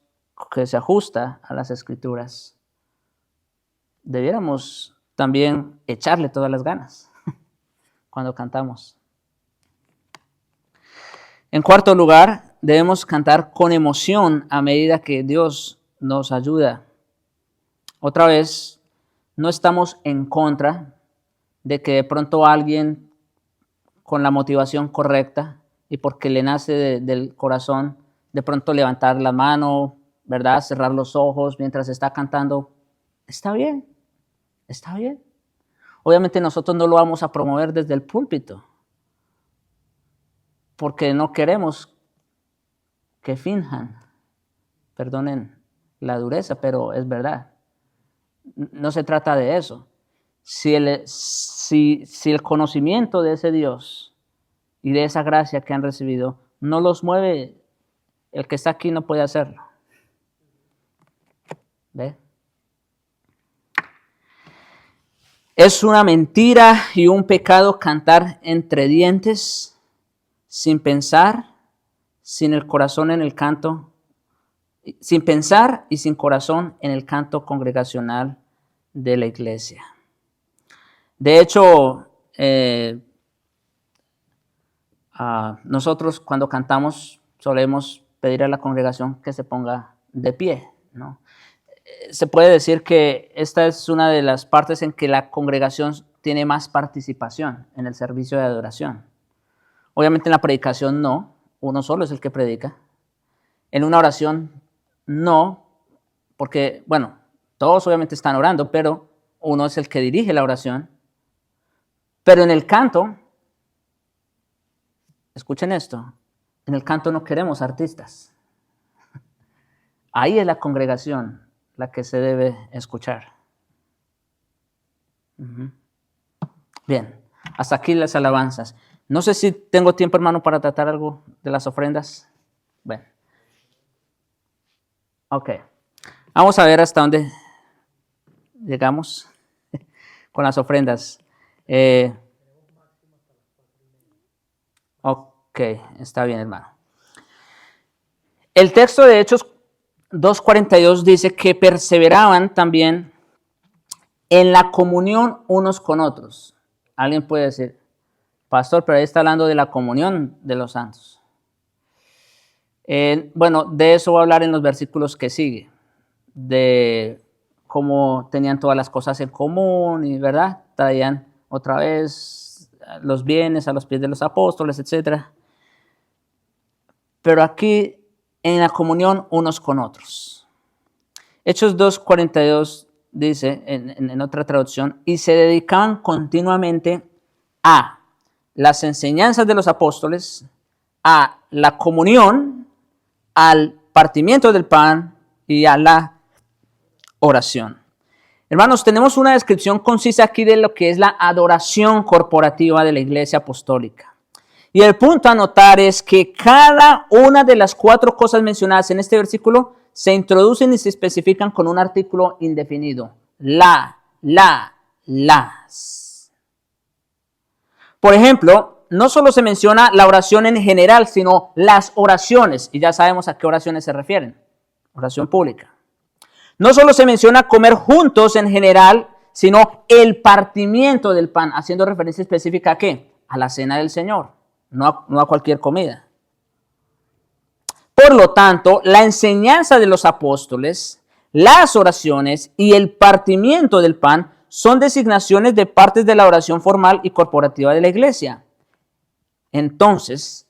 que se ajusta a las Escrituras, debiéramos también echarle todas las ganas cuando cantamos. En cuarto lugar, debemos cantar con emoción a medida que Dios nos ayuda. Otra vez, no estamos en contra de que de pronto alguien con la motivación correcta y porque le nace del corazón, de pronto levantar la mano, ¿verdad? Cerrar los ojos mientras está cantando. Está bien, está bien. Obviamente nosotros no lo vamos a promover desde el púlpito, porque no queremos que finjan, perdonen la dureza, pero es verdad. No se trata de eso. Si el conocimiento de ese Dios y de esa gracia que han recibido no los mueve, el que está aquí no puede hacerlo. ¿Ve? Es una mentira y un pecado cantar entre dientes, sin pensar, sin el corazón en el canto, sin pensar y sin corazón en el canto congregacional de la iglesia. De hecho, nosotros cuando cantamos solemos pedir a la congregación que se ponga de pie, ¿no? Se puede decir que esta es una de las partes en que la congregación tiene más participación en el servicio de adoración. Obviamente en la predicación no, uno solo es el que predica. En una oración no, porque, bueno, todos obviamente están orando, pero uno es el que dirige la oración. Pero en el canto, escuchen esto, en el canto no queremos artistas. Ahí es la congregación la que se debe escuchar. Bien, hasta aquí las alabanzas. No sé si tengo tiempo, hermano, para tratar algo de las ofrendas. Bueno. Ok. Vamos a ver hasta dónde llegamos con las ofrendas. Ok, está bien, hermano. El texto de Hechos 2:42 dice que perseveraban también en la comunión unos con otros. Alguien puede decir, pastor, pero ahí está hablando de la comunión de los santos. Bueno, de eso voy a hablar en los versículos que siguen, de cómo tenían todas las cosas en común y, ¿verdad? Traían otra vez los bienes a los pies de los apóstoles, etc. Pero aquí en la comunión unos con otros. Hechos 2:42 dice en otra traducción, y se dedicaban continuamente a las enseñanzas de los apóstoles, a la comunión, al partimiento del pan y a la oración. Hermanos, tenemos una descripción concisa aquí de lo que es la adoración corporativa de la Iglesia Apostólica. Y el punto a notar es que cada una de las 4 cosas mencionadas en este versículo se introducen y se especifican con un artículo indefinido. Las. Por ejemplo, no solo se menciona la oración en general, sino las oraciones. Y ya sabemos a qué oraciones se refieren. Oración pública. No solo se menciona comer juntos en general, sino el partimiento del pan, haciendo referencia específica ¿a qué? A la cena del Señor, no a cualquier comida. Por lo tanto, la enseñanza de los apóstoles, las oraciones y el partimiento del pan son designaciones de partes de la oración formal y corporativa de la iglesia. Entonces,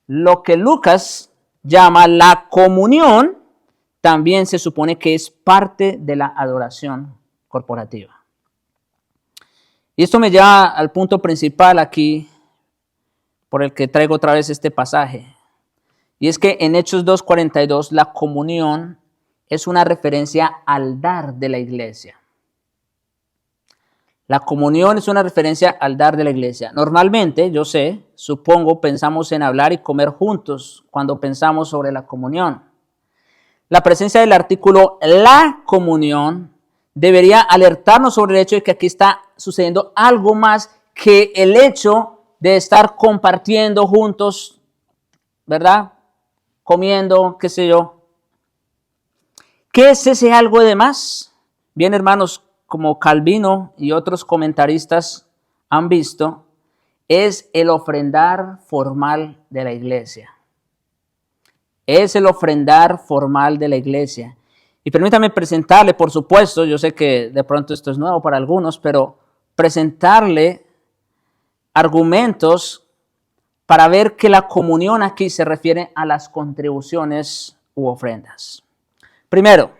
lo que Lucas llama la comunión también se supone que es parte de la adoración corporativa. Y esto me lleva al punto principal aquí, por el que traigo otra vez este pasaje. Y es que en Hechos 2:42 la comunión es una referencia al dar de la iglesia. La comunión es una referencia al dar de la iglesia. Normalmente, yo sé, supongo, pensamos en hablar y comer juntos cuando pensamos sobre la comunión. La presencia del artículo la comunión debería alertarnos sobre el hecho de que aquí está sucediendo algo más que el hecho de estar compartiendo juntos, ¿verdad? Comiendo, qué sé yo. ¿Qué es ese algo de más? Bien, hermanos, como Calvino y otros comentaristas han visto, es el ofrendar formal de la iglesia. Es el ofrendar formal de la iglesia. Y permítame presentarle, por supuesto, yo sé que de pronto esto es nuevo para algunos, pero presentarle argumentos para ver que la comunión aquí se refiere a las contribuciones u ofrendas. Primero,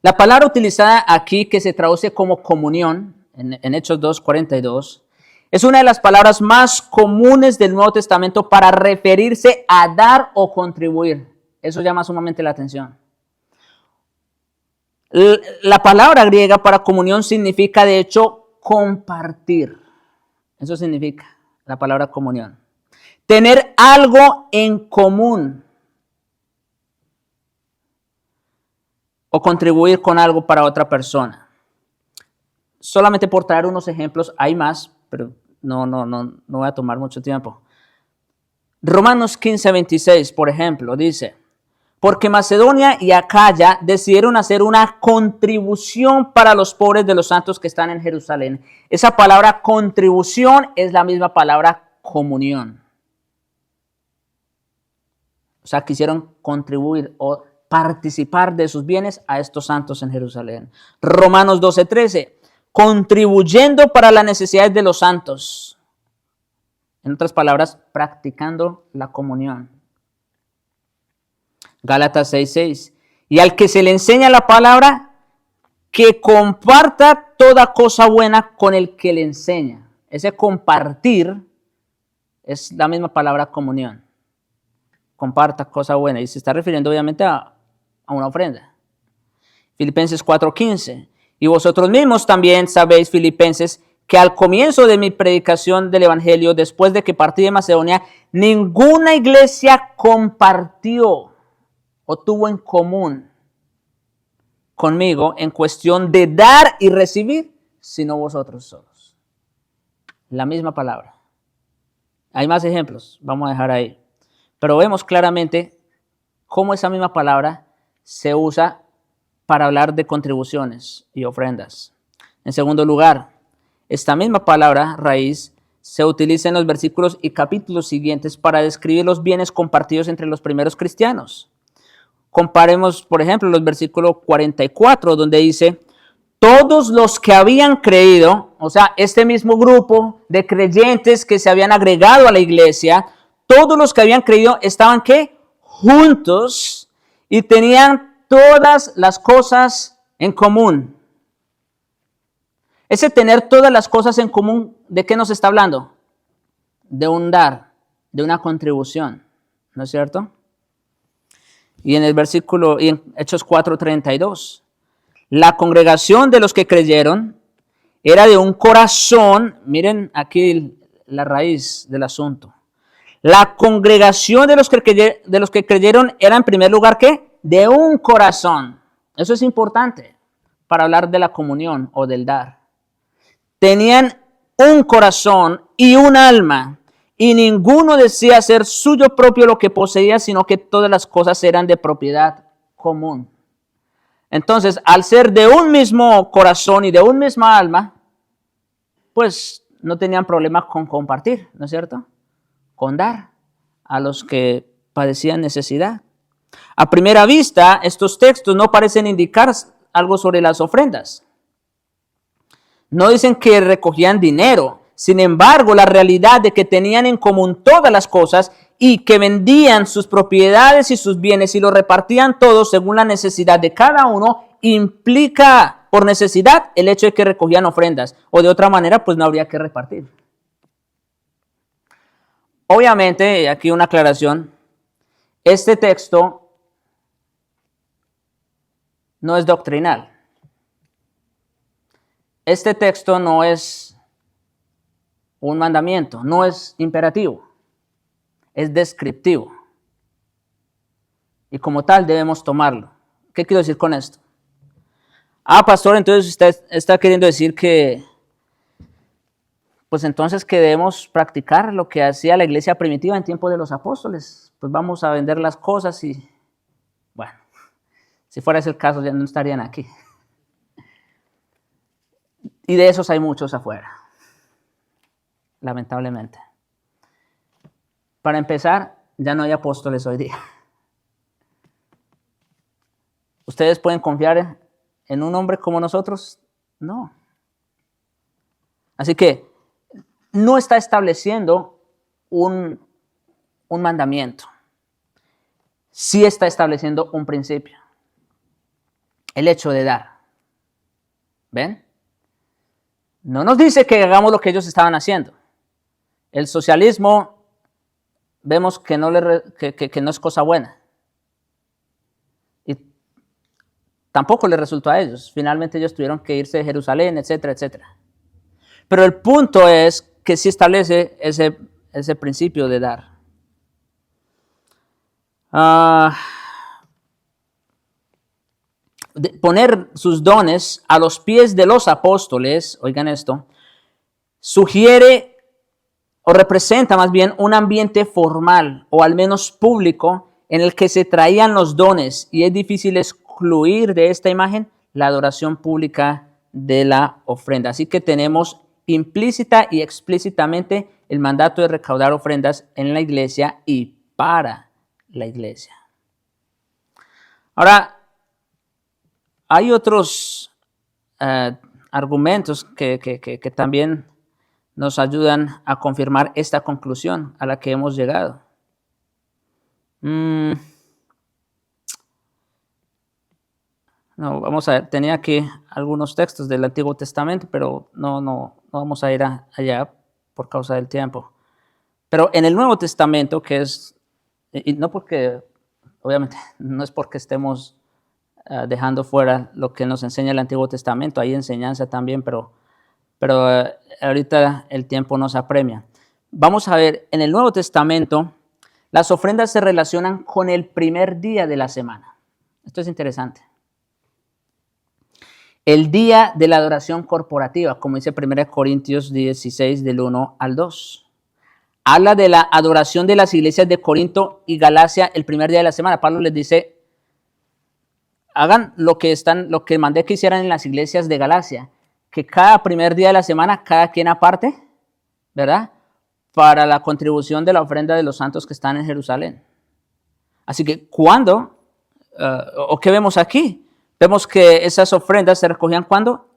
la palabra utilizada aquí que se traduce como comunión, en Hechos 2:42, es una de las palabras más comunes del Nuevo Testamento para referirse a dar o contribuir. Eso llama sumamente la atención. La palabra griega para comunión significa, de hecho, compartir. Eso significa la palabra comunión. Tener algo en común. O contribuir con algo para otra persona. Solamente por traer unos ejemplos, hay más, pero no voy a tomar mucho tiempo. Romanos 15:26, por ejemplo, dice: porque Macedonia y Acaya decidieron hacer una contribución para los pobres de los santos que están en Jerusalén. Esa palabra contribución es la misma palabra comunión. O sea, quisieron contribuir o participar de sus bienes a estos santos en Jerusalén. Romanos 12:13, contribuyendo para las necesidades de los santos. En otras palabras, practicando la comunión. Gálatas 6:6, y al que se le enseña la palabra, que comparta toda cosa buena con el que le enseña. Ese compartir es la misma palabra comunión. Comparta cosa buena, y se está refiriendo obviamente a una ofrenda. Filipenses 4:15, y vosotros mismos también sabéis, filipenses, que al comienzo de mi predicación del evangelio, después de que partí de Macedonia, ninguna iglesia compartió o tuvo en común conmigo en cuestión de dar y recibir, sino vosotros solos. La misma palabra. Hay más ejemplos, vamos a dejar ahí. Pero vemos claramente cómo esa misma palabra se usa para hablar de contribuciones y ofrendas. En segundo lugar, esta misma palabra raíz se utiliza en los versículos y capítulos siguientes para describir los bienes compartidos entre los primeros cristianos. Comparemos, por ejemplo, los versículos 44, donde dice: todos los que habían creído, o sea, este mismo grupo de creyentes que se habían agregado a la iglesia, todos los que habían creído estaban, ¿qué? Juntos y tenían todas las cosas en común. Ese tener todas las cosas en común, ¿de qué nos está hablando? De un dar, de una contribución, ¿no es cierto? Y en el versículo, y en Hechos 4:32, la congregación de los que creyeron era de un corazón. Miren aquí la raíz del asunto. La congregación de los que creyeron era en primer lugar, ¿qué? De un corazón. Eso es importante para hablar de la comunión o del dar. Tenían un corazón y un alma, y ninguno decía ser suyo propio lo que poseía, sino que todas las cosas eran de propiedad común. Entonces, al ser de un mismo corazón y de un misma alma, pues no tenían problema con compartir, ¿no es cierto? Con dar a los que padecían necesidad. A primera vista, estos textos no parecen indicar algo sobre las ofrendas. No dicen que recogían dinero. Sin embargo, la realidad de que tenían en común todas las cosas y que vendían sus propiedades y sus bienes y lo repartían todos según la necesidad de cada uno, implica por necesidad el hecho de que recogían ofrendas. O de otra manera, pues no habría que repartir. Obviamente, aquí una aclaración, este texto no es doctrinal. Este texto no es un mandamiento, no es imperativo, es descriptivo. Y como tal debemos tomarlo. ¿Qué quiero decir con esto? Pastor, entonces usted está queriendo decir que, pues entonces que debemos practicar lo que hacía la iglesia primitiva en tiempo de los apóstoles. Pues vamos a vender las cosas y, bueno, si fuera ese el caso ya no estarían aquí. Y de esos hay muchos afuera, lamentablemente. Para empezar, ya no hay apóstoles hoy día. ¿Ustedes pueden confiar en un hombre como nosotros? No. Así que no está estableciendo un mandamiento. Sí está estableciendo un principio. El hecho de dar. ¿Ven? No nos dice que hagamos lo que ellos estaban haciendo. El socialismo vemos que no es cosa buena. Y tampoco les resultó a ellos. Finalmente ellos tuvieron que irse de Jerusalén, etcétera, etcétera. Pero el punto es que sí establece ese principio de dar. Poner sus dones a los pies de los apóstoles, oigan esto, sugiere o representa más bien un ambiente formal o al menos público en el que se traían los dones, y es difícil excluir de esta imagen la adoración pública de la ofrenda. Así que tenemos implícita y explícitamente el mandato de recaudar ofrendas en la iglesia y para la iglesia. Ahora, hay otros argumentos que también nos ayudan a confirmar esta conclusión a la que hemos llegado. No, vamos a ver, tenía aquí algunos textos del Antiguo Testamento, pero no vamos a ir allá por causa del tiempo. Pero en el Nuevo Testamento, que es, y no porque, obviamente, no es porque estemos dejando fuera lo que nos enseña el Antiguo Testamento, hay enseñanza también, pero ahorita el tiempo nos apremia. Vamos a ver, en el Nuevo Testamento, las ofrendas se relacionan con el primer día de la semana. Esto es interesante. El día de la adoración corporativa, como dice 1 Corintios 16, del 1 al 2. Habla de la adoración de las iglesias de Corinto y Galacia el primer día de la semana. Pablo les dice, hagan lo que mandé que hicieran en las iglesias de Galacia, que cada primer día de la semana, cada quien aparte, ¿verdad?, para la contribución de la ofrenda de los santos que están en Jerusalén. Así que, ¿cuándo? ¿O qué vemos aquí? Vemos que esas ofrendas se recogían ¿cuándo?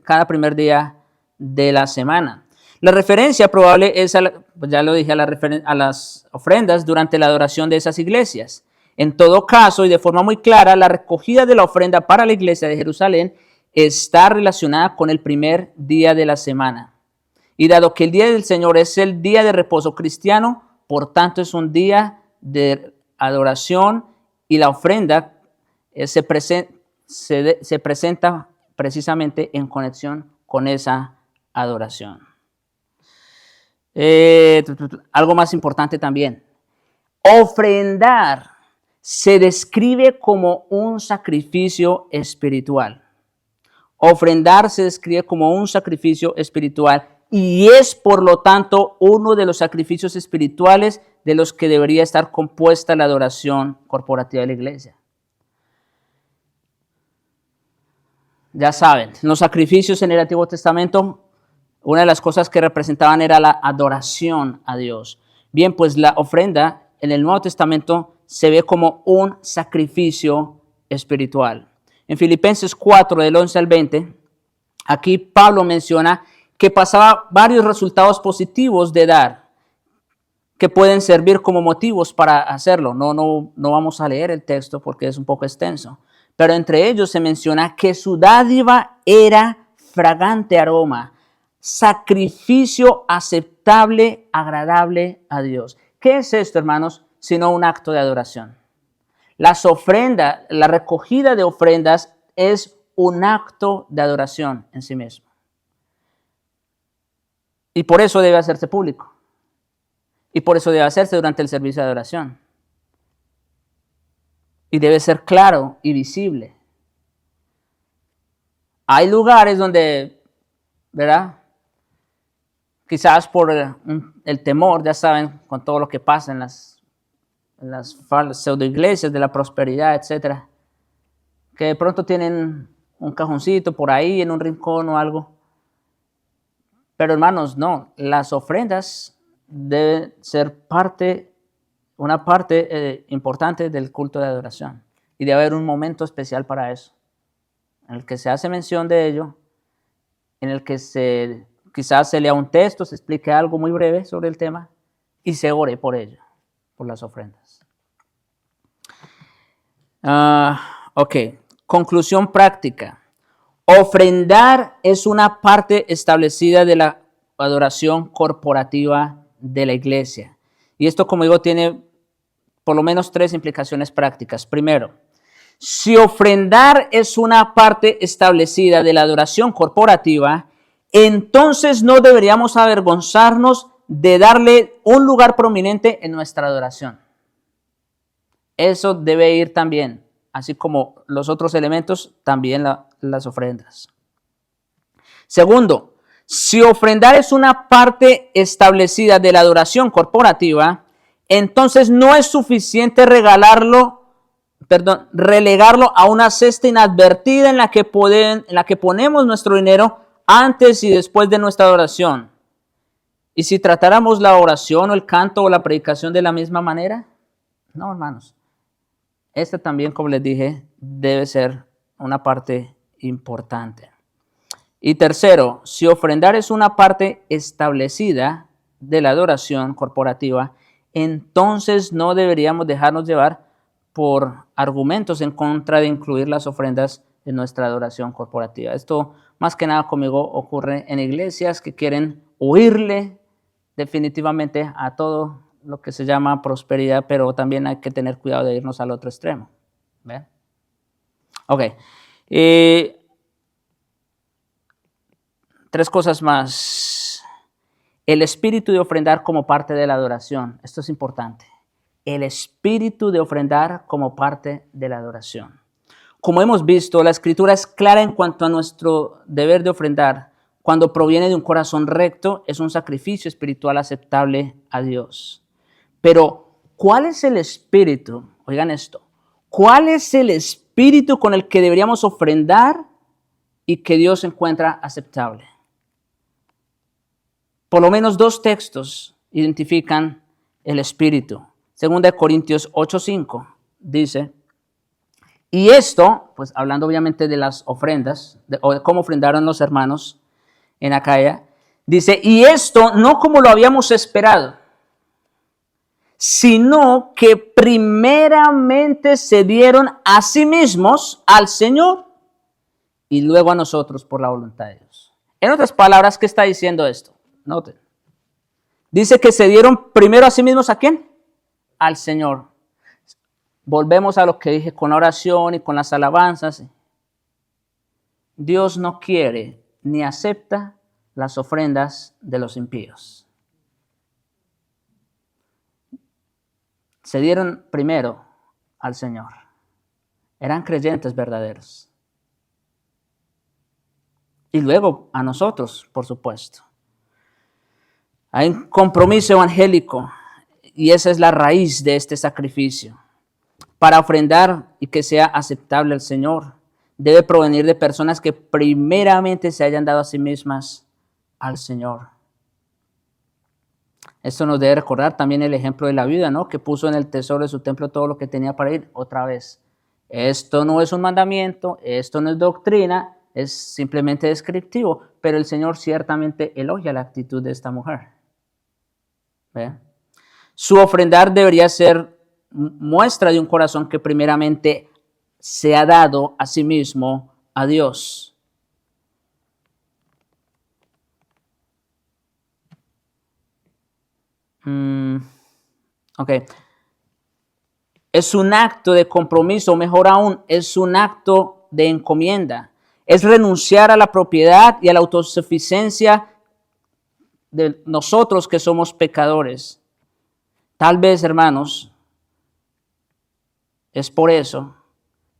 Cada primer día de la semana. La referencia probable es, pues ya lo dije, a las ofrendas durante la adoración de esas iglesias. En todo caso, y de forma muy clara, la recogida de la ofrenda para la iglesia de Jerusalén está relacionada con el primer día de la semana. Y dado que el día del Señor es el día de reposo cristiano, por tanto es un día de adoración, y la ofrenda se presenta precisamente en conexión con esa adoración. Algo más importante también. Ofrendar se describe como un sacrificio espiritual. Ofrendar se describe como un sacrificio espiritual y es, por lo tanto, uno de los sacrificios espirituales de los que debería estar compuesta la adoración corporativa de la iglesia. Ya saben, los sacrificios en el Antiguo Testamento, una de las cosas que representaban era la adoración a Dios. Bien, pues la ofrenda en el Nuevo Testamento se ve como un sacrificio espiritual. En Filipenses 4, del 11 al 20, aquí Pablo menciona que pasaba varios resultados positivos de dar, que pueden servir como motivos para hacerlo. No vamos a leer el texto porque es un poco extenso. Pero entre ellos se menciona que su dádiva era fragante aroma, sacrificio aceptable, agradable a Dios. ¿Qué es esto, hermanos? Sino un acto de adoración. Las ofrendas, la recogida de ofrendas es un acto de adoración en sí mismo. Y por eso debe hacerse público. Y por eso debe hacerse durante el servicio de adoración. Y debe ser claro y visible. Hay lugares donde, ¿verdad? Quizás por el temor, ya saben, con todo lo que pasa en las pseudoiglesias de la prosperidad, etcétera, que de pronto tienen un cajoncito por ahí en un rincón o algo. Pero hermanos, no, las ofrendas deben ser una parte importante del culto de adoración. Y debe haber un momento especial para eso, en el que se hace mención de ello, en el que quizás se lea un texto, se explique algo muy breve sobre el tema y se ore por ello, por las ofrendas. Ok, conclusión práctica. Ofrendar es una parte establecida de la adoración corporativa de la iglesia. Y esto, como digo, tiene por lo menos 3 implicaciones prácticas. Primero, si ofrendar es una parte establecida de la adoración corporativa, entonces no deberíamos avergonzarnos de darle un lugar prominente en nuestra adoración. Eso debe ir también, así como los otros elementos, también las ofrendas. Segundo, si ofrendar es una parte establecida de la adoración corporativa, entonces no es suficiente relegarlo a una cesta inadvertida en la que ponemos nuestro dinero antes y después de nuestra adoración. ¿Y si tratáramos la oración o el canto o la predicación de la misma manera? No, hermanos. Esta también, como les dije, debe ser una parte importante. Y tercero, si ofrendar es una parte establecida de la adoración corporativa, entonces no deberíamos dejarnos llevar por argumentos en contra de incluir las ofrendas en nuestra adoración corporativa. Esto más que nada conmigo ocurre en iglesias que quieren huirle definitivamente a todo lo que se llama prosperidad, pero también hay que tener cuidado de irnos al otro extremo. ¿Ven? Ok. 3 cosas más. El espíritu de ofrendar como parte de la adoración. Esto es importante. El espíritu de ofrendar como parte de la adoración. Como hemos visto, la Escritura es clara en cuanto a nuestro deber de ofrendar. Cuando proviene de un corazón recto, es un sacrificio espiritual aceptable a Dios. Pero, ¿cuál es el espíritu? Oigan esto. ¿Cuál es el espíritu con el que deberíamos ofrendar y que Dios encuentra aceptable? Por lo menos 2 textos identifican el espíritu. 2 Corintios 8:5 dice, y esto, pues hablando obviamente de las ofrendas, o de cómo ofrendaron los hermanos en Acaya, dice, y esto no como lo habíamos esperado, sino que primeramente se dieron a sí mismos al Señor y luego a nosotros por la voluntad de Dios. En otras palabras, ¿qué está diciendo esto? Noten. Dice que se dieron primero a sí mismos, ¿a quién? Al Señor. Volvemos a lo que dije con la oración y con las alabanzas. Dios no quiere ni acepta las ofrendas de los impíos. Se dieron primero al Señor. Eran creyentes verdaderos. Y luego a nosotros, por supuesto. Hay un compromiso evangélico y esa es la raíz de este sacrificio. Para ofrendar y que sea aceptable al Señor, debe provenir de personas que primeramente se hayan dado a sí mismas al Señor. Esto nos debe recordar también el ejemplo de la viuda, ¿no? Que puso en el tesoro de su templo todo lo que tenía para ir otra vez. Esto no es un mandamiento, esto no es doctrina, es simplemente descriptivo, pero el Señor ciertamente elogia la actitud de esta mujer. ¿Ve? Su ofrendar debería ser muestra de un corazón que primeramente se ha dado a sí mismo a Dios. Ok. Es un acto de compromiso, mejor aún, es un acto de encomienda. Es renunciar a la propiedad y a la autosuficiencia de nosotros que somos pecadores. Tal vez, hermanos, es por eso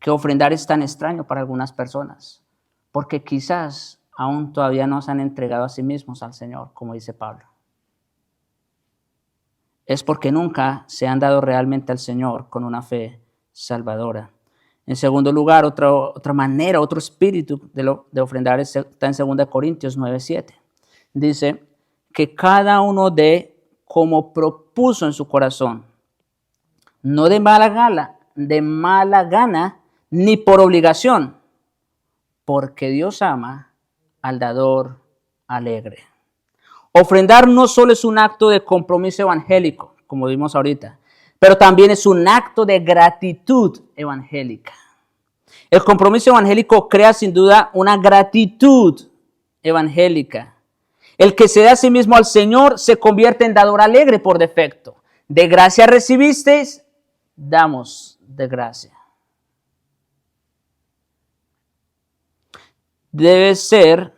que ofrendar es tan extraño para algunas personas, porque quizás aún todavía no se han entregado a sí mismos al Señor, como dice Pablo. Es porque nunca se han dado realmente al Señor con una fe salvadora. En segundo lugar, otra manera, otro espíritu de ofrendar está en 2 Corintios 9:7. Dice que cada uno dé como propuso en su corazón, no de mala gana, ni por obligación, porque Dios ama al dador alegre. Ofrendar no solo es un acto de compromiso evangélico, como vimos ahorita, pero también es un acto de gratitud evangélica. El compromiso evangélico crea sin duda una gratitud evangélica. El que se da a sí mismo al Señor se convierte en dador alegre por defecto. De gracia recibisteis, damos de gracia. Debe ser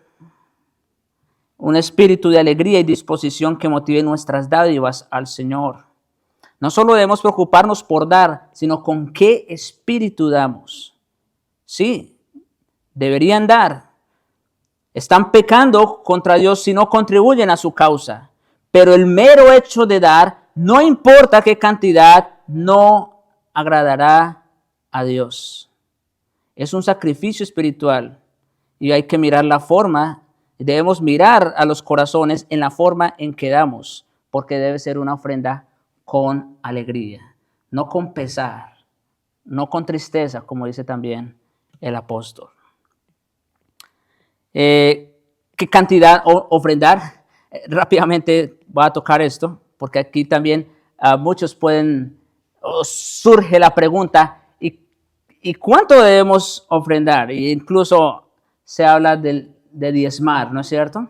un espíritu de alegría y disposición que motive nuestras dádivas al Señor. No solo debemos preocuparnos por dar, sino con qué espíritu damos. Sí, deberían dar. Están pecando contra Dios si no contribuyen a su causa. Pero el mero hecho de dar, no importa qué cantidad, no agradará a Dios. Es un sacrificio espiritual y hay que mirar la forma. Debemos mirar a los corazones en la forma en que damos, porque debe ser una ofrenda con alegría, no con pesar, no con tristeza, como dice también el apóstol. ¿Qué cantidad ofrendar? Rápidamente voy a tocar esto, porque aquí también muchos pueden, surge la pregunta, ¿y cuánto debemos ofrendar? E incluso se habla de diezmar, ¿no es cierto?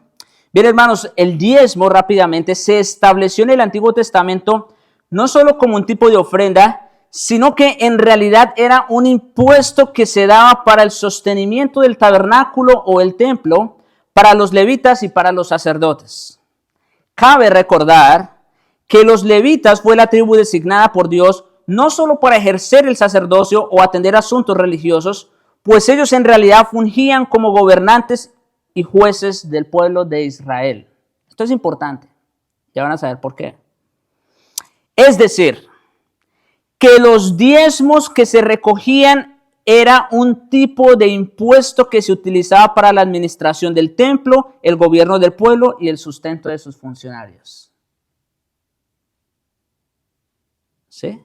Bien, hermanos, el diezmo rápidamente se estableció en el Antiguo Testamento no solo como un tipo de ofrenda, sino que en realidad era un impuesto que se daba para el sostenimiento del tabernáculo o el templo, para los levitas y para los sacerdotes. Cabe recordar que los levitas fue la tribu designada por Dios no solo para ejercer el sacerdocio o atender asuntos religiosos, pues ellos en realidad fungían como gobernantes y jueces del pueblo de Israel. Esto es importante, ya van a saber por qué. Es decir, que los diezmos que se recogían era un tipo de impuesto que se utilizaba para la administración del templo, el gobierno del pueblo y el sustento de sus funcionarios. ¿Sí?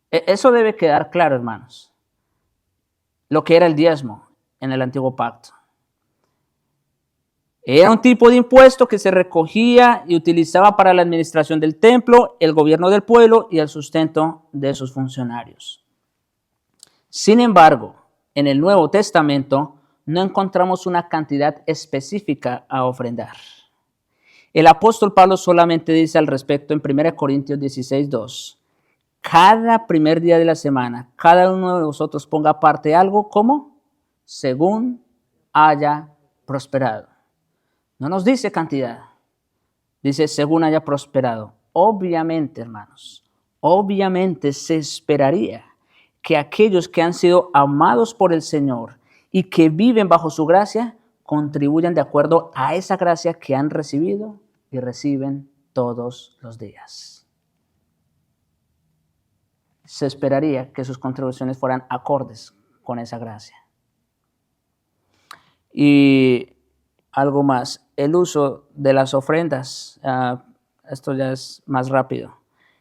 Eso debe quedar claro, hermanos. Lo que era el diezmo en el antiguo pacto. Era un tipo de impuesto que se recogía y utilizaba para la administración del templo, el gobierno del pueblo y el sustento de sus funcionarios. Sin embargo, en el Nuevo Testamento no encontramos una cantidad específica a ofrendar. El apóstol Pablo solamente dice al respecto en 1 Corintios 16:2, cada primer día de la semana, cada uno de vosotros ponga aparte algo como según haya prosperado. No nos dice cantidad, dice según haya prosperado. Obviamente, hermanos, obviamente se esperaría que aquellos que han sido amados por el Señor y que viven bajo su gracia, contribuyan de acuerdo a esa gracia que han recibido y reciben todos los días. Se esperaría que sus contribuciones fueran acordes con esa gracia. Y algo más, el uso de las ofrendas. Esto ya es más rápido.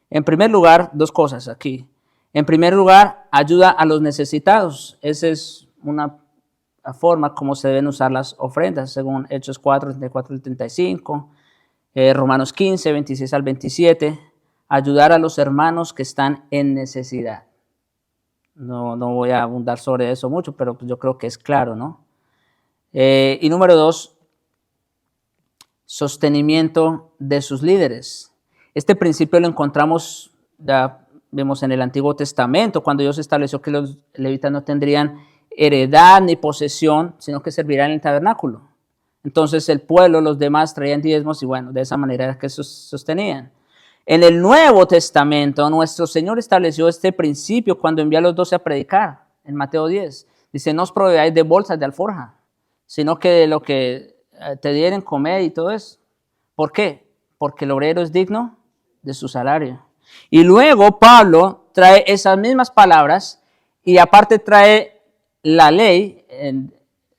En primer lugar, dos cosas aquí. En primer lugar, ayuda a los necesitados. Esa es una forma como se deben usar las ofrendas, según Hechos 4, 34 y 35, Romanos 15, 26 al 27. Ayudar a los hermanos que están en necesidad. No voy a abundar sobre eso mucho, pero yo creo que es claro, ¿no? Y número dos, sostenimiento de sus líderes. Este principio lo encontramos, ya vemos en el Antiguo Testamento, cuando Dios estableció que los levitas no tendrían heredad ni posesión, sino que servirían en el tabernáculo. Entonces el pueblo, los demás traían diezmos y bueno, de esa manera era que sostenían. En el Nuevo Testamento, nuestro Señor estableció este principio cuando envió a los 12 a predicar, en Mateo 10. Dice, no os proveáis de bolsas de alforja, sino que de lo que te dieren comer y todo eso. ¿Por qué? Porque el obrero es digno de su salario. Y luego Pablo trae esas mismas palabras y aparte trae la ley en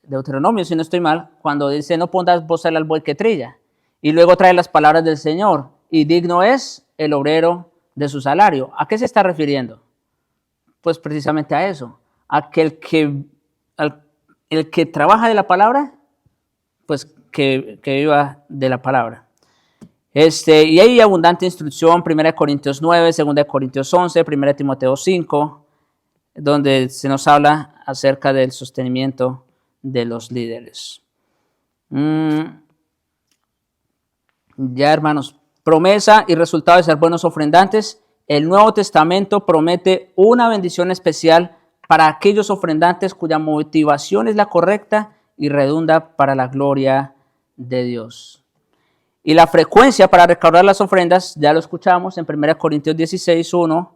Deuteronomio, si no estoy mal, cuando dice no pongas bozal al buey que trilla. Y luego trae las palabras del Señor y digno es el obrero de su salario. ¿A qué se está refiriendo? Pues precisamente a eso, a que el que trabaja de la palabra, pues que viva de la palabra. Y hay abundante instrucción, 1 Corintios 9, 2 Corintios 11, 1 Timoteo 5, donde se nos habla acerca del sostenimiento de los líderes. Ya, hermanos, promesa y resultado de ser buenos ofrendantes. El Nuevo Testamento promete una bendición especial para aquellos ofrendantes cuya motivación es la correcta y redunda para la gloria de Dios. Y la frecuencia para recaudar las ofrendas, ya lo escuchamos en 1 Corintios 16, 1,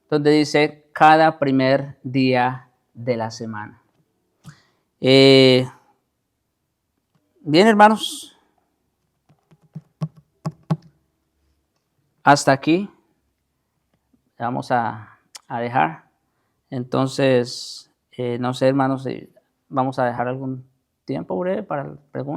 donde dice cada primer día de la semana. Bien, hermanos, hasta aquí vamos a dejar. Entonces, no sé, hermanos, vamos a dejar algún tiempo breve para preguntas.